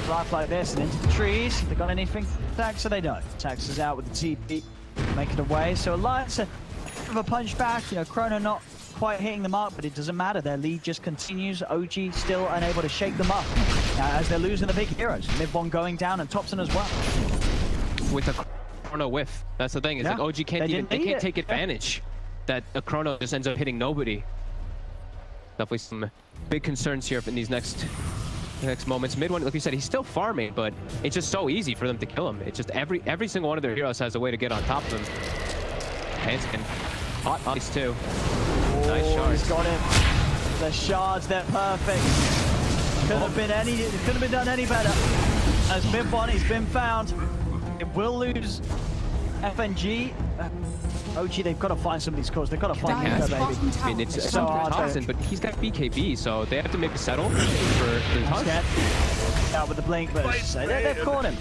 Life like this and into the trees. They got anything? Saxa, they don't. Sax is out with the TP, make it away. So Alliance a bit of a punch back. You know, Chrono not quite hitting the mark, but it doesn't matter. Their lead just continues. OG still unable to shake them up as they're losing the big heroes. Mid-one going down and Thompson as well.
With a Chrono whiff. That's the thing. Is
Yeah.
like OG can't
They
even
didn't need it.
take advantage that a Chrono just ends up hitting nobody. Definitely some big concerns here in these next moments. Mid-one, like you said, he's still farming, but it's just so easy for them to kill him. It's just every single one of their heroes has a way to get on top of him. Handskin, hot ice too. Nice
Oh,
shards.
he's got him. The shards, they're perfect. Couldn't have been it couldn't have been done any better. As mid-one, he's been found. It will lose FNG. OG, they've got to find some of these cores. They've got to find
Dyer's
Nico,
bottom
baby.
tower
I mean, it's
is
so
under
hard to-
attack.
Thompson, but he's got BKB, so they have to make a settle for the touch.
Scared. Out with the blink, but they've caught him.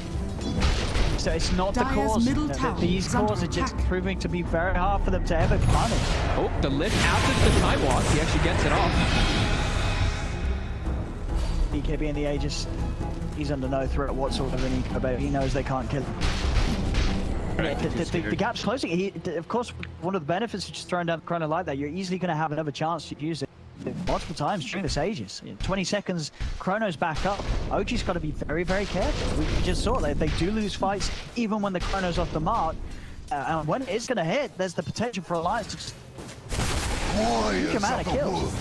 So it's not the
Dyer's
cores.
middle tower
These
is under
cores are just
attack.
proving to be very hard for them to ever punish.
Oh, the lift after the time walk, he actually gets it off.
BKB in the Aegis, he's under no threat whatsoever. Nico, baby. He knows they can't kill him.
Right,
The gap's closing. Of course, one of the benefits of just throwing down the Chrono like that, you're easily going to have another chance to use it multiple times during this Aegis. In 20 seconds, Chrono's back up. OG's got to be very, very careful. We just saw that they do lose fights, even when the Chrono's off the mark. And when it's going to hit, there's the potential for Alliance to just huge amount of kills.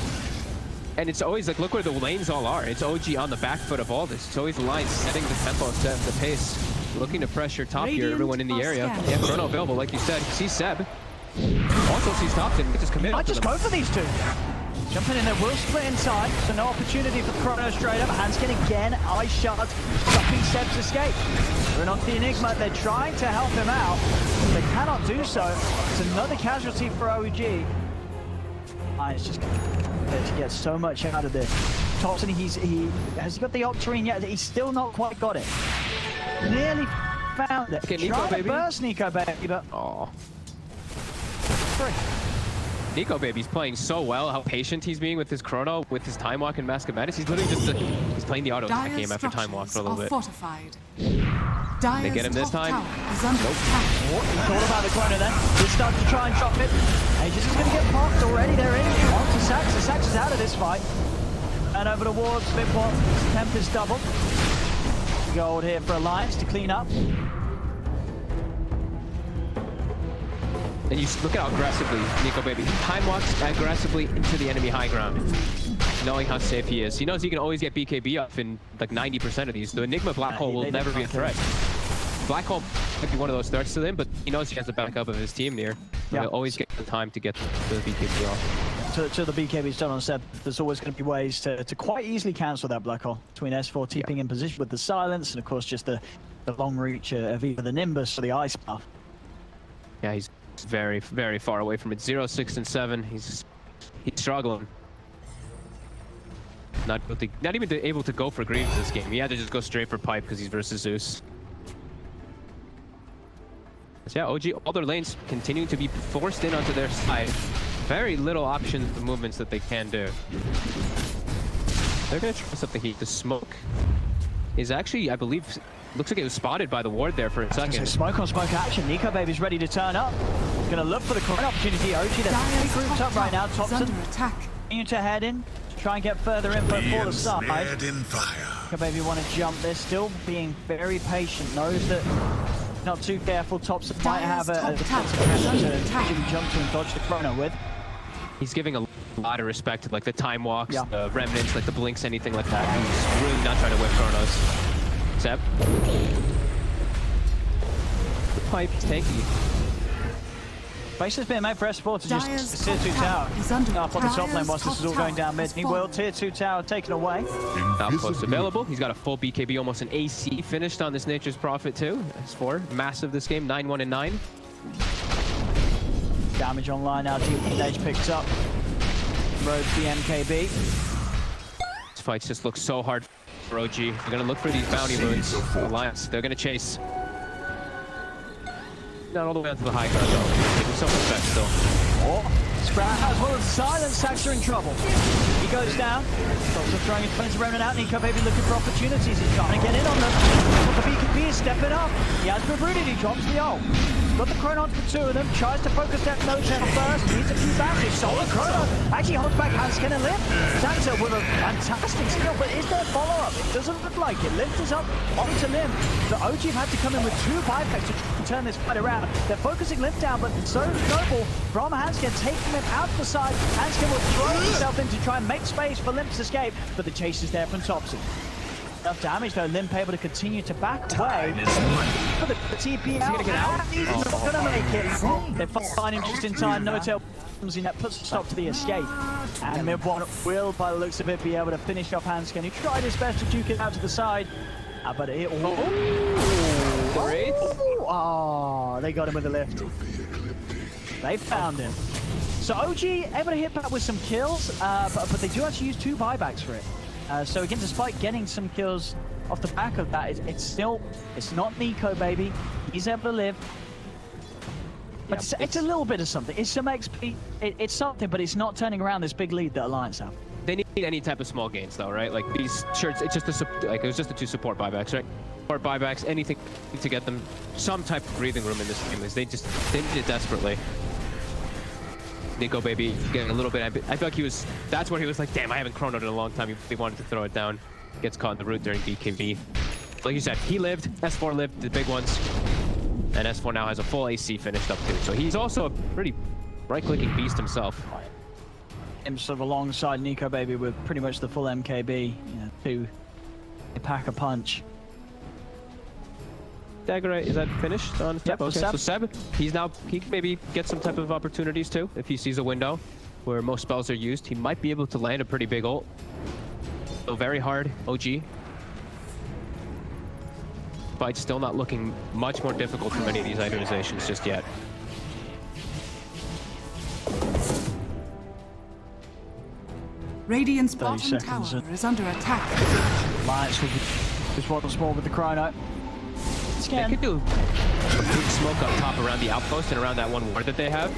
And it's always like, look where the lanes all are. It's OG on the back foot of all this. It's always the line setting the tempo, setting the pace, looking to pressure top here,
Radiant
everyone in the
are
area.
scanned.
Yeah, Chrono available, like you said. Sees Seb. Also sees Thompson. Just commit
Might
to
just
them.
go for these two. Jumping in there, will split inside, so no opportunity for Chrono straight up. Hanskin again, ice shards, stopping Seb's escape. We're on the Enigma, they're trying to help him out. They cannot do so. It's another casualty for OG. It's just to get so much out of this. Thompson, has he got the Octarine yet? He's still not quite got it. Nearly found it.
Okay, Nico,
Trying to
baby.
burst Nico, baby, but
Aw.
three.
Nico Baby's playing so well, how patient he's being with his Chrono, with his Time Walk and Mask of Madness. He's literally just he's playing the auto attack
Dyer's
game after Time Walk for a little
structures
bit.
are fortified. Dyer's
get him this
top
time?
tower is under
Nope.
attack.
Thought about the Chrono then. He starts to try and drop it. Aegis is going to get popped already. They're in. On to Sax. Sax is out of this fight. And over towards Mid-One. Tempest double. Gold here for Alliance to clean up.
And you look at how aggressively Nico Baby time walks aggressively into the enemy high ground, knowing how safe he is. He knows he can always get BKB up in like 90% of these. The Enigma Black Hole will never be a threat. Black Hole might be one of those threats to them, but he knows he has the backup of his team near. Yeah. He'll always get the time to get the BKB off.
To the BKB's done on set, there's always going to be ways to quite easily cancel that Black Hole between S4 keeping in position with the silence and of course just the long reach of either the Nimbus or the Ice Buff.
Yeah, he's very, very far away from it. 0, 6, and 7. He's struggling. Not even able to go for Greaves this game. He had to just go straight for Pipe because he's versus Zeus. So yeah, OG, all their lanes continuing to be forced in onto their side. Very little options for movements that they can do. They're gonna try something here. The smoke is actually, I believe, looks like it was spotted by the ward there for a second.
Smoke on smoke action. Nico Baby's ready to turn up. Gonna look for the current opportunity. OG, they're grouped up right now. Thompson continue to head in. Try and get further info for the side. Nico Baby want to jump. They're still being very patient. Knows that not too careful. Thompson might have a defensive to jump to and dodge the chrono with.
He's giving a lot of respect to like the time walks, the remnants, like the blinks, anything like that. He's really not trying to whip chronos. Seb. The pipe is tanky.
Base has been made for S4 to just tier 2 tower up on the top lane whilst this is all going down mid. He will tier 2 tower taken away.
Outpost available. He's got a full BKB, almost an AC finished on this Nature's Prophet too. S4 massive this game, 9-1 and 9.
Damage online now. Edge picks up. Road the MKB.
This fight just looks so hard for OG. They're gonna look for these bounty runes. Alliance. They're gonna chase. Not all the way onto the high ground though. Give him some respect still.
Sprout has one of the silence. Sax are in trouble. He goes down. Also throwing his defensive remnant out. Nico Baby looking for opportunities. He's trying to get in on them. But the BKB is stepping up. He has been rooted. He drops the ult. He's got the chrono for two of them. Tries to focus that no channel first. Needs a few bounties. Sold the chrono. Actually holds back Hanskin and Lift. Saxa with a fantastic skill, but is there follow-up? It doesn't look like it. Lift is up onto Lim. So OG have had to come in with 2 buybacks to turn this fight around. They're focusing Lift down, but it's so noble from Hanskin, taking him out to the side. Hanskin will throw himself in to try and make space for Limp's escape, but the chase is there from Thompson. Enough damage though, Limp able to continue to back away. For the TP out. He's not gonna make it. They find him just in time. No tail comes in, that puts a stop to the escape. And mid one will, by the looks of it, be able to finish off Hanskin. He tried his best to duke it out to the side. But it they got him with a lift. They found him. So OG able to hit back with some kills, but they do actually use 2 buybacks for it. So again, despite getting some kills off the back of that, it's not Nico Baby. He's able to live. But it's a little bit of something. It's some XP. It's something, but it's not turning around this big lead that Alliance have.
They need any type of small gains though, right? Like these shirts, it's just it was just the 2 support buybacks, right? Support buybacks, anything to get them some type of breathing room in this game. They need it desperately. Nico Baby getting a little bit. I feel like that's where he was like, damn, I haven't chronoed in a long time. He wanted to throw it down. Gets caught in the root during BKB. Like you said, he lived, S4 lived, the big ones. And S4 now has a full AC finished up too. So he's also a pretty right-clicking beast himself.
Him sort of alongside Nico Baby with pretty much the full MKB, to pack a punch.
Dagger, is that finished on Seb?
Yep,
okay,
Seb.
so Seb, he can maybe get some type of opportunities too. If he sees a window where most spells are used, he might be able to land a pretty big ult. So very hard, OG. Fight's still not looking much more difficult from any of these itemizations just yet.
Radiant's bottom tower is under attack.
Alliance will just once more with the chrono.
They could do big smoke up top around the outpost and around that one ward that they have.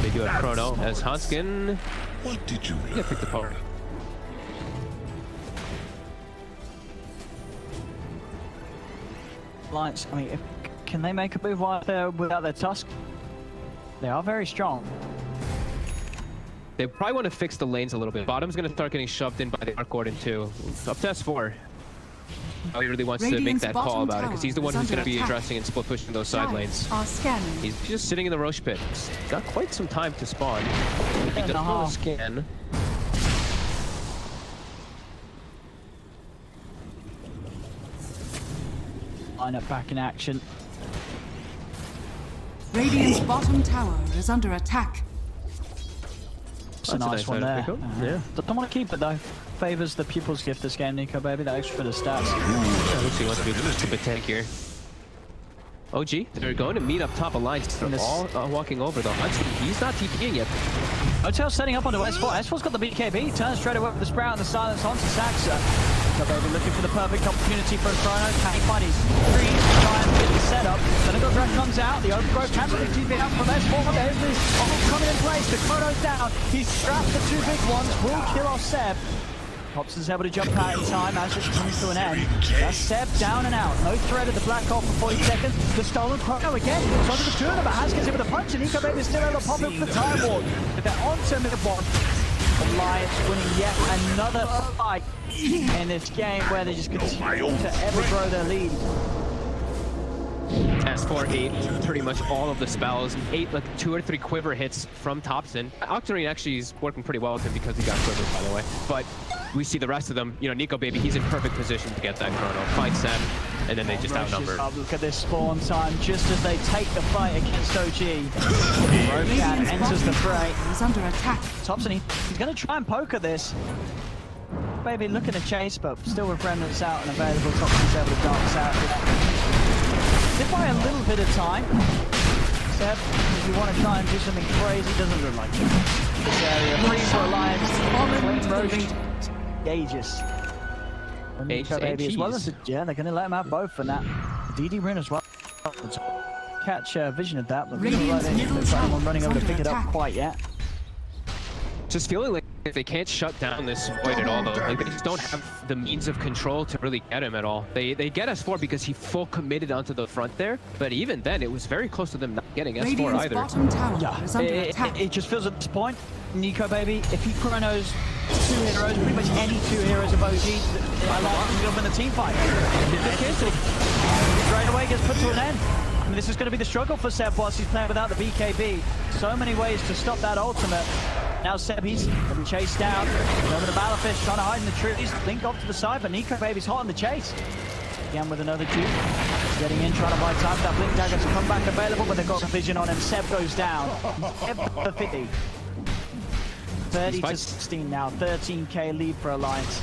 They do have chrono as Hanskin.
What did you learn?
Yeah, pick the power.
Alliance, I mean, can they make a move without their Tusk? They are very strong.
They probably want to fix the lanes a little bit. Bottom's going to start getting shoved in by the Arc Warden too. Up to S4. how he really wants to make
Radiant's
that call
bottom
about it, because he's the one
tower
who's
is
going to be
under
addressing and split pushing those side lanes.
Giants are scanning.
He's just sitting in the Roche pit. He's got quite some time to spawn. He does want to scan.
Lineup back in action.
Radiant's bottom tower is under attack.
It's a nice one there.
Yeah.
Don't want to keep it though. Favors the pupil's gift this game, Nico baby. That extra for the stats.
Looks like he wants to be a bit tankier. OG, they're going to meet up top alliance. They're all walking over though. He's not TPing yet.
Hotel setting up onto S4. S4's got the BKB. Turns straight away with the Sprout and the silence onto Saxa. So baby looking for the perfect opportunity for a Chrono. Can he find his three to try and get the setup? Then a Drag comes out. The overgrowth cancels the TP out from S4. There's the coming in place. The Chrono's down. He's strapped the two big ones. Will kill off Seb. Thompson's able to jump out in time as it comes to an end. That's Seb down and out. No threat at the black hole for 40 seconds. The stolen Chrono again. It's onto the two of them, but Has gets hit with a punch, and Nico Baby's still able to pop it for the time warp. But they're on to mid-one. Alliance winning yet another fight in this game where they just continue to ever grow their lead.
S4 ate pretty much all of the spells. Ate like 2 or 3 quiver hits from Thompson. Octarine actually is working pretty well with him because he got quiver, by the way. But we see the rest of them. You know, Nico Baby, he's in perfect position to get that Chrono. Fight Sam, and then they just outnumber.
Look at this spawn time just as they take the fight against OG. Rokan enters the fray.
Is under attack.
Thompson, he's going to try and poke at this. Baby looking to chase, but still with remnants out and available. Thompson's able to dance out. If by a little bit of time, Seb, if you want to try and do something crazy, doesn't look like it. This area, free for Alliance, Flame Roach, Aegis. And Nico Baby as well as yeah, they're going to let him have both for that. DD Rune as well. Catch vision of that, but we don't like there's anyone running over to pick it up quite yet.
Just feeling like they can't shut down this Void at all though. Like they just don't have the means of control to really get him at all. They get S4 because he full committed onto the front there, but even then it was very close to them not getting S4
Radiant's
either.
bottom tower is under attack.
It just feels at this point, Nico Baby, if he chronos 2 heroes, pretty much any 2 heroes of OG, I like him to win the team fight. Straight away gets put to an end. I mean, this is going to be the struggle for Seb whilst he's playing without the BKB. So many ways to stop that ultimate. Now Seb, he's been chased down. Over the Battlefish, trying to hide in the trees. Link off to the side, but Nico Baby's hot on the chase. Again with another juke. Getting in, trying to buy time for that Blink Dagger to come back available, but they've got a vision on him. Seb goes down. Seb 50. 30 to 16 now. 13k lead for Alliance.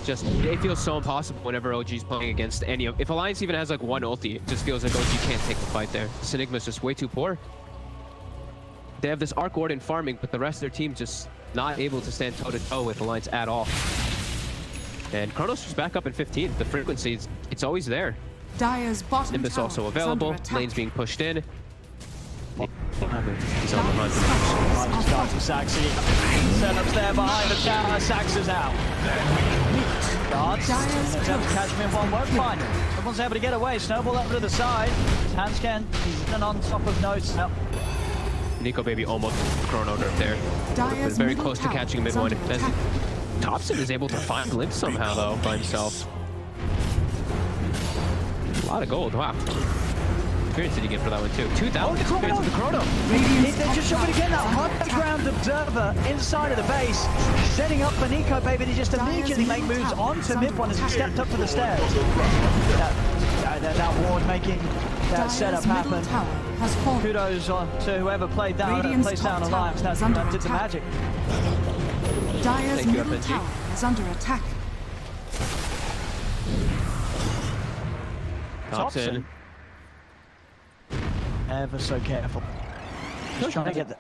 Just, it feels so impossible whenever OG's playing against any of... If Alliance even has like one ulti, it just feels like OG can't take the fight there. This Enigma's just way too poor. They have this Arc Warden farming, but the rest of their team just not able to stand toe-to-toe with Alliance at all. And Chronos is back up in 15. The frequency, it's always there.
Dire's bottom
Nimbus
tower
also
is
available.
under attack.
Lane's being pushed in. He's on the
Dire's
hunt.
structures are
Start to
fortified.
Saxy. Setups there behind the tower. Sax is out. Guards.
Dire's
Attempt to catch him in one. Won't find him. Everyone's able to get away. Snowball up to the side. Hanscan. He's in on top of notes. Now.
Nico Baby almost chronoed up there.
Dire's
Very
middle
close to
tower
catching
is
mid one.
under attack.
Thompson is able to find Limp somehow though by himself. A lot of gold, wow. Experience did you get for that one too? 2,000 experience with the chrono.
They're just showing again that high-ground observer inside of the base, setting up for Nico Baby to just immediately make moves onto mid one as he stepped up to the stairs. That ward making that setup happen.
Has fallen.
Kudos to whoever played down
Radiant's
down
top
Alliance.
tower is
That
under
did the
attack.
magic.
Dire's
Thank you,
middle
FNG.
tower is under attack.
Thompson.
Ever so careful. Just trying to get the...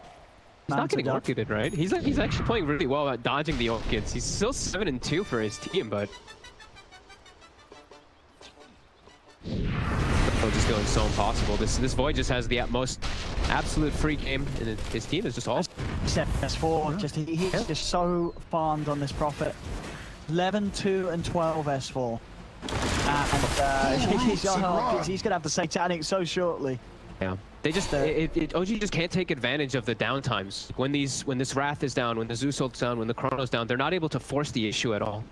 He's not getting orchided, right? He's actually playing really well at dodging the orchids. He's still 7-2 for his team, but just feeling so impossible. This Void just has the most absolute free game, and his team is just all.
S4, just he's just so farmed on this Prophet. 11, 2, and 12 S4. And he's gonna have the Satanic so shortly.
Yeah, they just OG just can't take advantage of the downtimes. When this Wrath is down, when the Zeus ult's down, when the Chrono's down, they're not able to force the issue at all.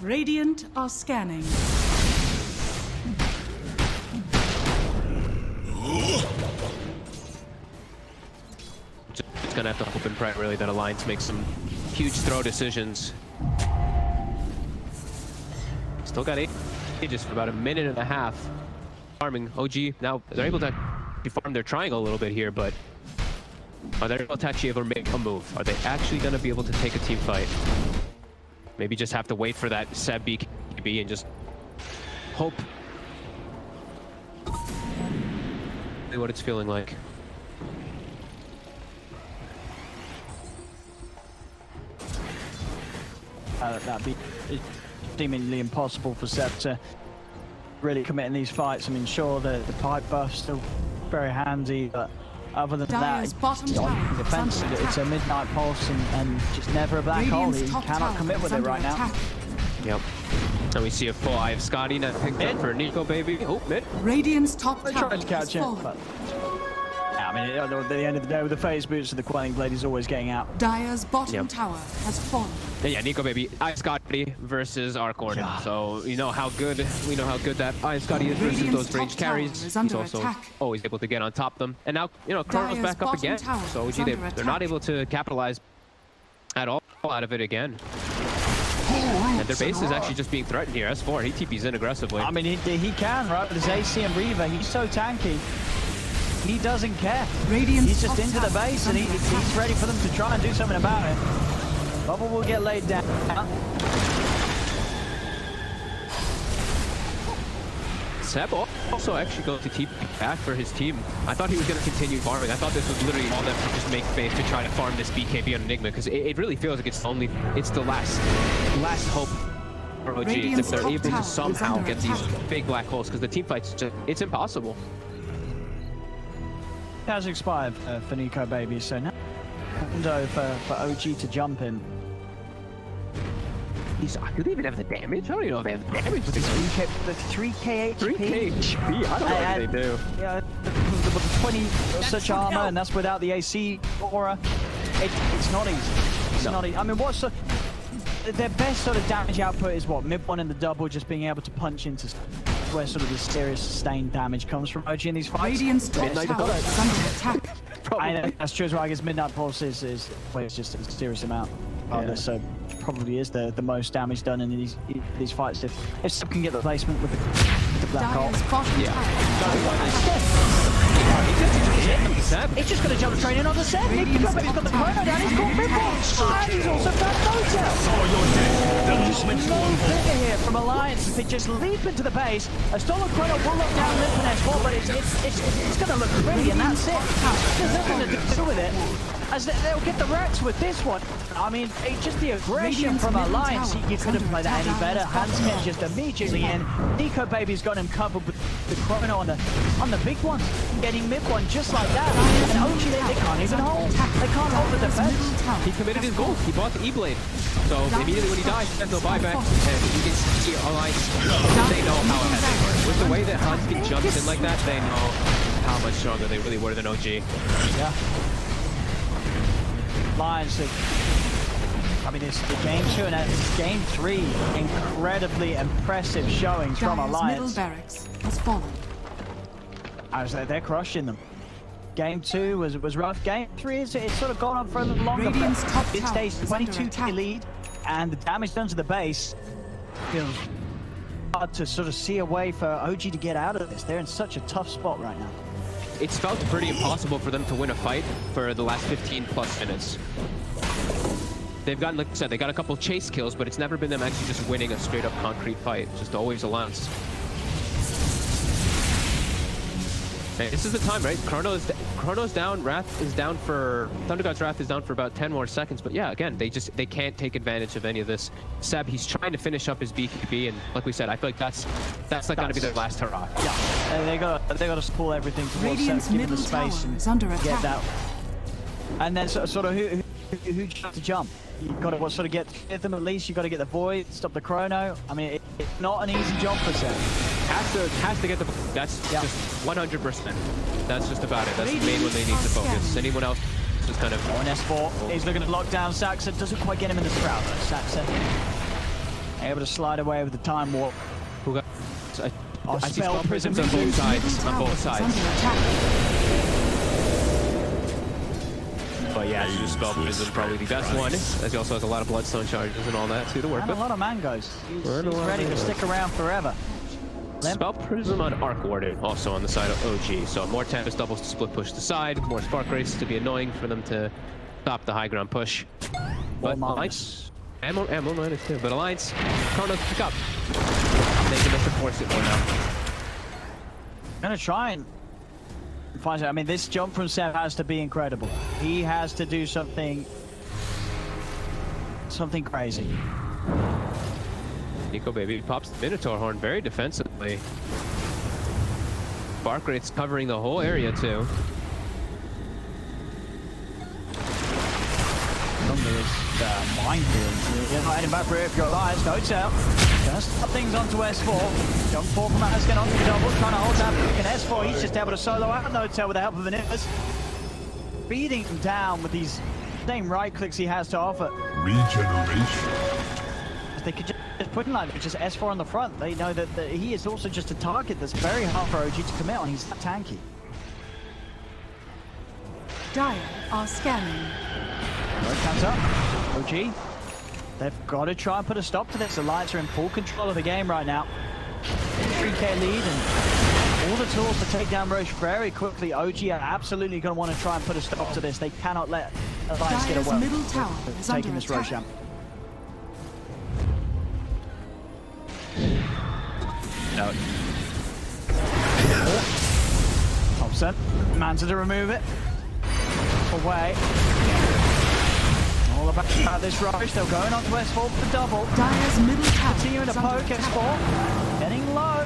Radiant are scanning.
Just gonna have to hope and pray really that Alliance makes some huge throw decisions. Still got 8 just for about a minute and a half. Farming OG now they're able to farm their triangle a little bit here, but are they able to actually ever make a move? Are they actually going to be able to take a team fight? Maybe just have to wait for that Seb BKB and just hope. See what it's feeling like.
That'd be seemingly impossible for Seb to really commit in these fights. I mean, sure, the pipe buff's still very handy, but other than
Dire's
that,
bottom tower is
defense,
under
it's a
attack.
midnight pulse and just never a black hole.
Radiant's
He
top
cannot
tower
commit
is
with it
under
right now.
attack.
Yep. And we see a full eye of Scotty now picked up for Nico, baby. Oh, mid.
Radiant's top
They
tower
tried to catch
is
him,
fallen.
but yeah, I mean, at the end of the day, with the phase boots and the Quelling Blade, he's always getting out.
Dire's bottom
Yep.
tower has fallen.
Yeah, Nico, baby. Ice Scotty versus Arcorn.
Yeah.
So we know how good that Ice Scotty is versus
Radiant's
those range
top tower
carries.
is
He's
under
also
attack.
always able to get on top of them. And now, Chrono's
Dire's
back up
bottom
again.
tower
So
is
OG,
under
they're not
attack.
able to capitalize at all out of it again. And their base is actually just being threatened here. S4, he TP's in aggressively.
I mean, he can, right? With his AC and Reaver, he's so tanky. He doesn't care.
Radiant's
He's just
top
into the
tower
base
is
and
under
he's
attack.
ready for them to try and do something about it. Bubble will get laid down.
Seb also actually going to TP back for his team. I thought he was going to continue farming. I thought this was literally all them to just make space to try to farm this BKB on Enigma, because it really feels like it's the last hope for OG.
Radiant's
If they're
top
able
tower
to
is
somehow
under
get these
attack.
big black holes, because the team fights, it's impossible.
Has expired for Nico Baby, so now window for OG to jump in.
Do they even have the damage? I don't even know if they have the damage.
The 3k HP.
3k HP? I don't know what they do.
Yeah, with the 20 such armor, and that's without the AC aura. It's not easy. It's
No.
not easy. I mean, what's their best sort of damage output is what? Mid one in the double, just being able to punch into where sort of the serious sustained damage comes from OG in these fights.
Radiant's top
Midnight
tower
Pulse.
is under attack.
I know, that's true as well. I guess Midnight Pulse is well, it's just a serious amount of this, so probably is the most damage done in these fights if Seb can get the placement with the black hole.
Dire's bottom
Yeah.
tower.
Seb?
He's just going to jump straight in on the set. He's got the chrono down. He's caught Ripple. And he's also found Motel. No figure here from Alliance. They just leap into the base. A stolen chrono will look down Limp and S4, but it's going to look pretty, and that's it. There's nothing to do with it. As they'll get the racks with this one. I mean, just the aggression
Radiant's
from
middle
Alliance.
tower
You
is
couldn't
under
play that any
attack.
better. Hansmith just immediately in. Nico Baby's got him covered with the chrono on the big one, getting mid one just like that. And OG, they can't even hold. They can't hold the defense.
He committed his goal. He bought the E-Blade. So immediately when he dies, he has no buyback. And you can see Alliance, they know how ahead they were. With the way that Hanskin jumps in like that, they know how much stronger they really were than OG.
Yeah. Lions, I mean, it's the game 2 and it's game 3. Incredibly impressive showings from
Dire's middle
Alliance.
barracks has fallen.
As they're crushing them. Game 2 was rough. Game 3 it's sort of gone on for a little longer.
Radiant's
But
top
it
tower
stays
is under
22k
attack.
lead, and the damage done to the base feels hard to sort of see a way for OG to get out of this. They're in such a tough spot right now.
It's felt pretty impossible for them to win a fight for the last 15 plus minutes. They've gotten, like I said, they got a couple chase kills, but it's never been them actually just winning a straight up concrete fight. Just always Alliance. Hey, this is the time, right? Chrono's down, Wrath is down for... Thunder God's Wrath is down for about 10 more seconds, but yeah, again, they can't take advantage of any of this. Seb, he's trying to finish up his BKB, and like we said, I feel like that's like gotta be their last hurrah.
Yeah, and they got to pull everything towards
Radiant's
Seb, give him the
middle tower
space and
is under
get
attack.
that. And then sort of who to jump. You've got to sort of get them at least. You've got to get the void, stop the chrono. I mean, it's not an easy job for Seb.
Has to get the... That's
Yeah.
just 100%. That's just about it. That's the main one they need to focus. Anyone else just kind of...
On S4, he's looking to lock down Saxa. Doesn't quite get him in the shroud, though. Saxa Able to slide away with the time warp.
Who got?
Oh,
I see
spell
spell prisms
prism
on both sides.
Middle
On both
tower is
sides.
under attack.
But yeah, you just spell prism probably the best one, as he also has a lot of bloodstone charges and all that too to work
And a
with.
lot of mangoes. He's
And a lot of
ready to
mangoes.
stick around forever.
Spell prism on Arc Warden, also on the side of OG. So more Tempest doubles to split push the side, more Spark Race to be annoying for them to stop the high ground push. But Alliance, ammo minus too. But Alliance, Chronos pick up. They can just force it more now.
Gonna try and find it. I mean, this jump from Seb has to be incredible. He has to do something crazy.
Nico Baby pops the Minotaur horn very defensively. Spark Rate's covering the whole area too.
Minefield. You're not heading back for it if you're Alliance. No tell. Gonna stop things onto S4. Jump 4 from Asken onto the double. Trying to hold that in S4. He's just able to solo out No Tail with the help of Vanillas. Beating him down with these same right clicks he has to offer.
Regeneration.
They could just put him like just S4 on the front. They know that he is also just a target that's very hard for OG to commit on. He's that tanky.
Dire are scanning.
Road comes up. OG. They've got to try and put a stop to this. Alliance are in full control of the game right now. 3k lead and all the tools to take down Roche very quickly. OG are absolutely going to want to try and put a stop to this. They cannot let Alliance get
Dire's
away.
middle tower is
Taking
under
this Roche
attack.
jump.
No.
Thompson. Manta to remove it. Away. All about this Roche. They're going on to S4 for the double.
Dire's middle tower
Continuing to
is under
poke
attack.
S4. Getting low.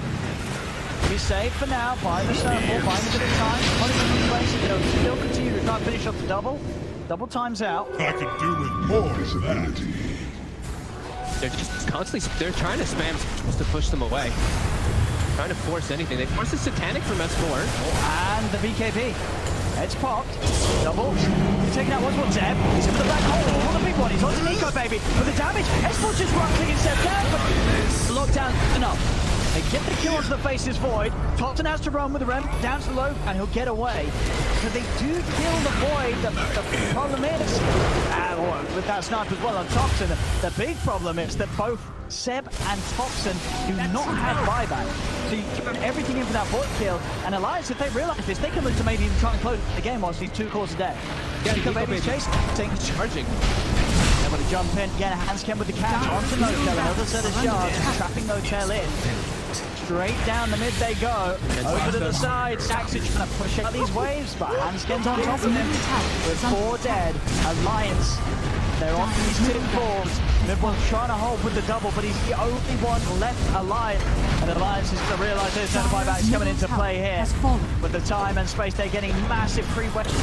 He's safe for now. By the circle. Buying a bit of time. Punishment in place. They'll still continue to try and finish up the double. Double times out.
I could do with more of that.
They're just constantly, they're trying to spam to push them away. Trying to force anything. They force the Satanic from S4.
And the BKB. It's popped. Double. He's taking out one Zeb. He's in the black hole. What a big one. He's on to Nico, baby. For the damage. S4 just right-clicking Zeb down, but lockdown enough. They get the kill onto the faces Void. Thompson has to run with the ramp down to the low, and he'll get away. So they do kill the Void. The problem is, with that snipe as well on Thompson, the big problem is that both Seb and Thompson do not have buyback. So you throw everything in for that Void kill, and Alliance, if they realize this, they can look to maybe even try and close the game whilst these 2 cores are dead.
Yeah,
Nico Baby's chasing.
Charging.
Able to jump in, get a handscan with the catch onto No Tail, another set of shards, trapping No Tail in. Straight down the mid they go, over to the side. Saxon trying to push out these waves, but handscan's on top of him. With 4 dead, Alliance, they're on these 2 cores. Midwell's trying to hold with the double, but he's the only one left alive. And Alliance is going to realise there's no buybacks coming into play here. With the time and space, they're getting massive free weapons.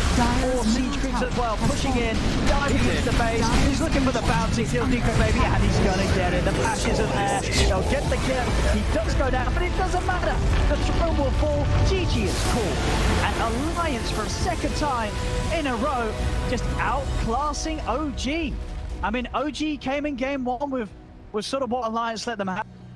4 siege creeps as well, pushing in, diving into the base. He's looking for the bounty, kills Nico Baby, and he's going to get it. The flashes are there. He'll get the kill. He does go down, but it doesn't matter. The throne will fall. GG is cool. And Alliance, for a second time in a row, just outclassing OG. I mean, OG came in game 1 with sort of what Alliance let them have.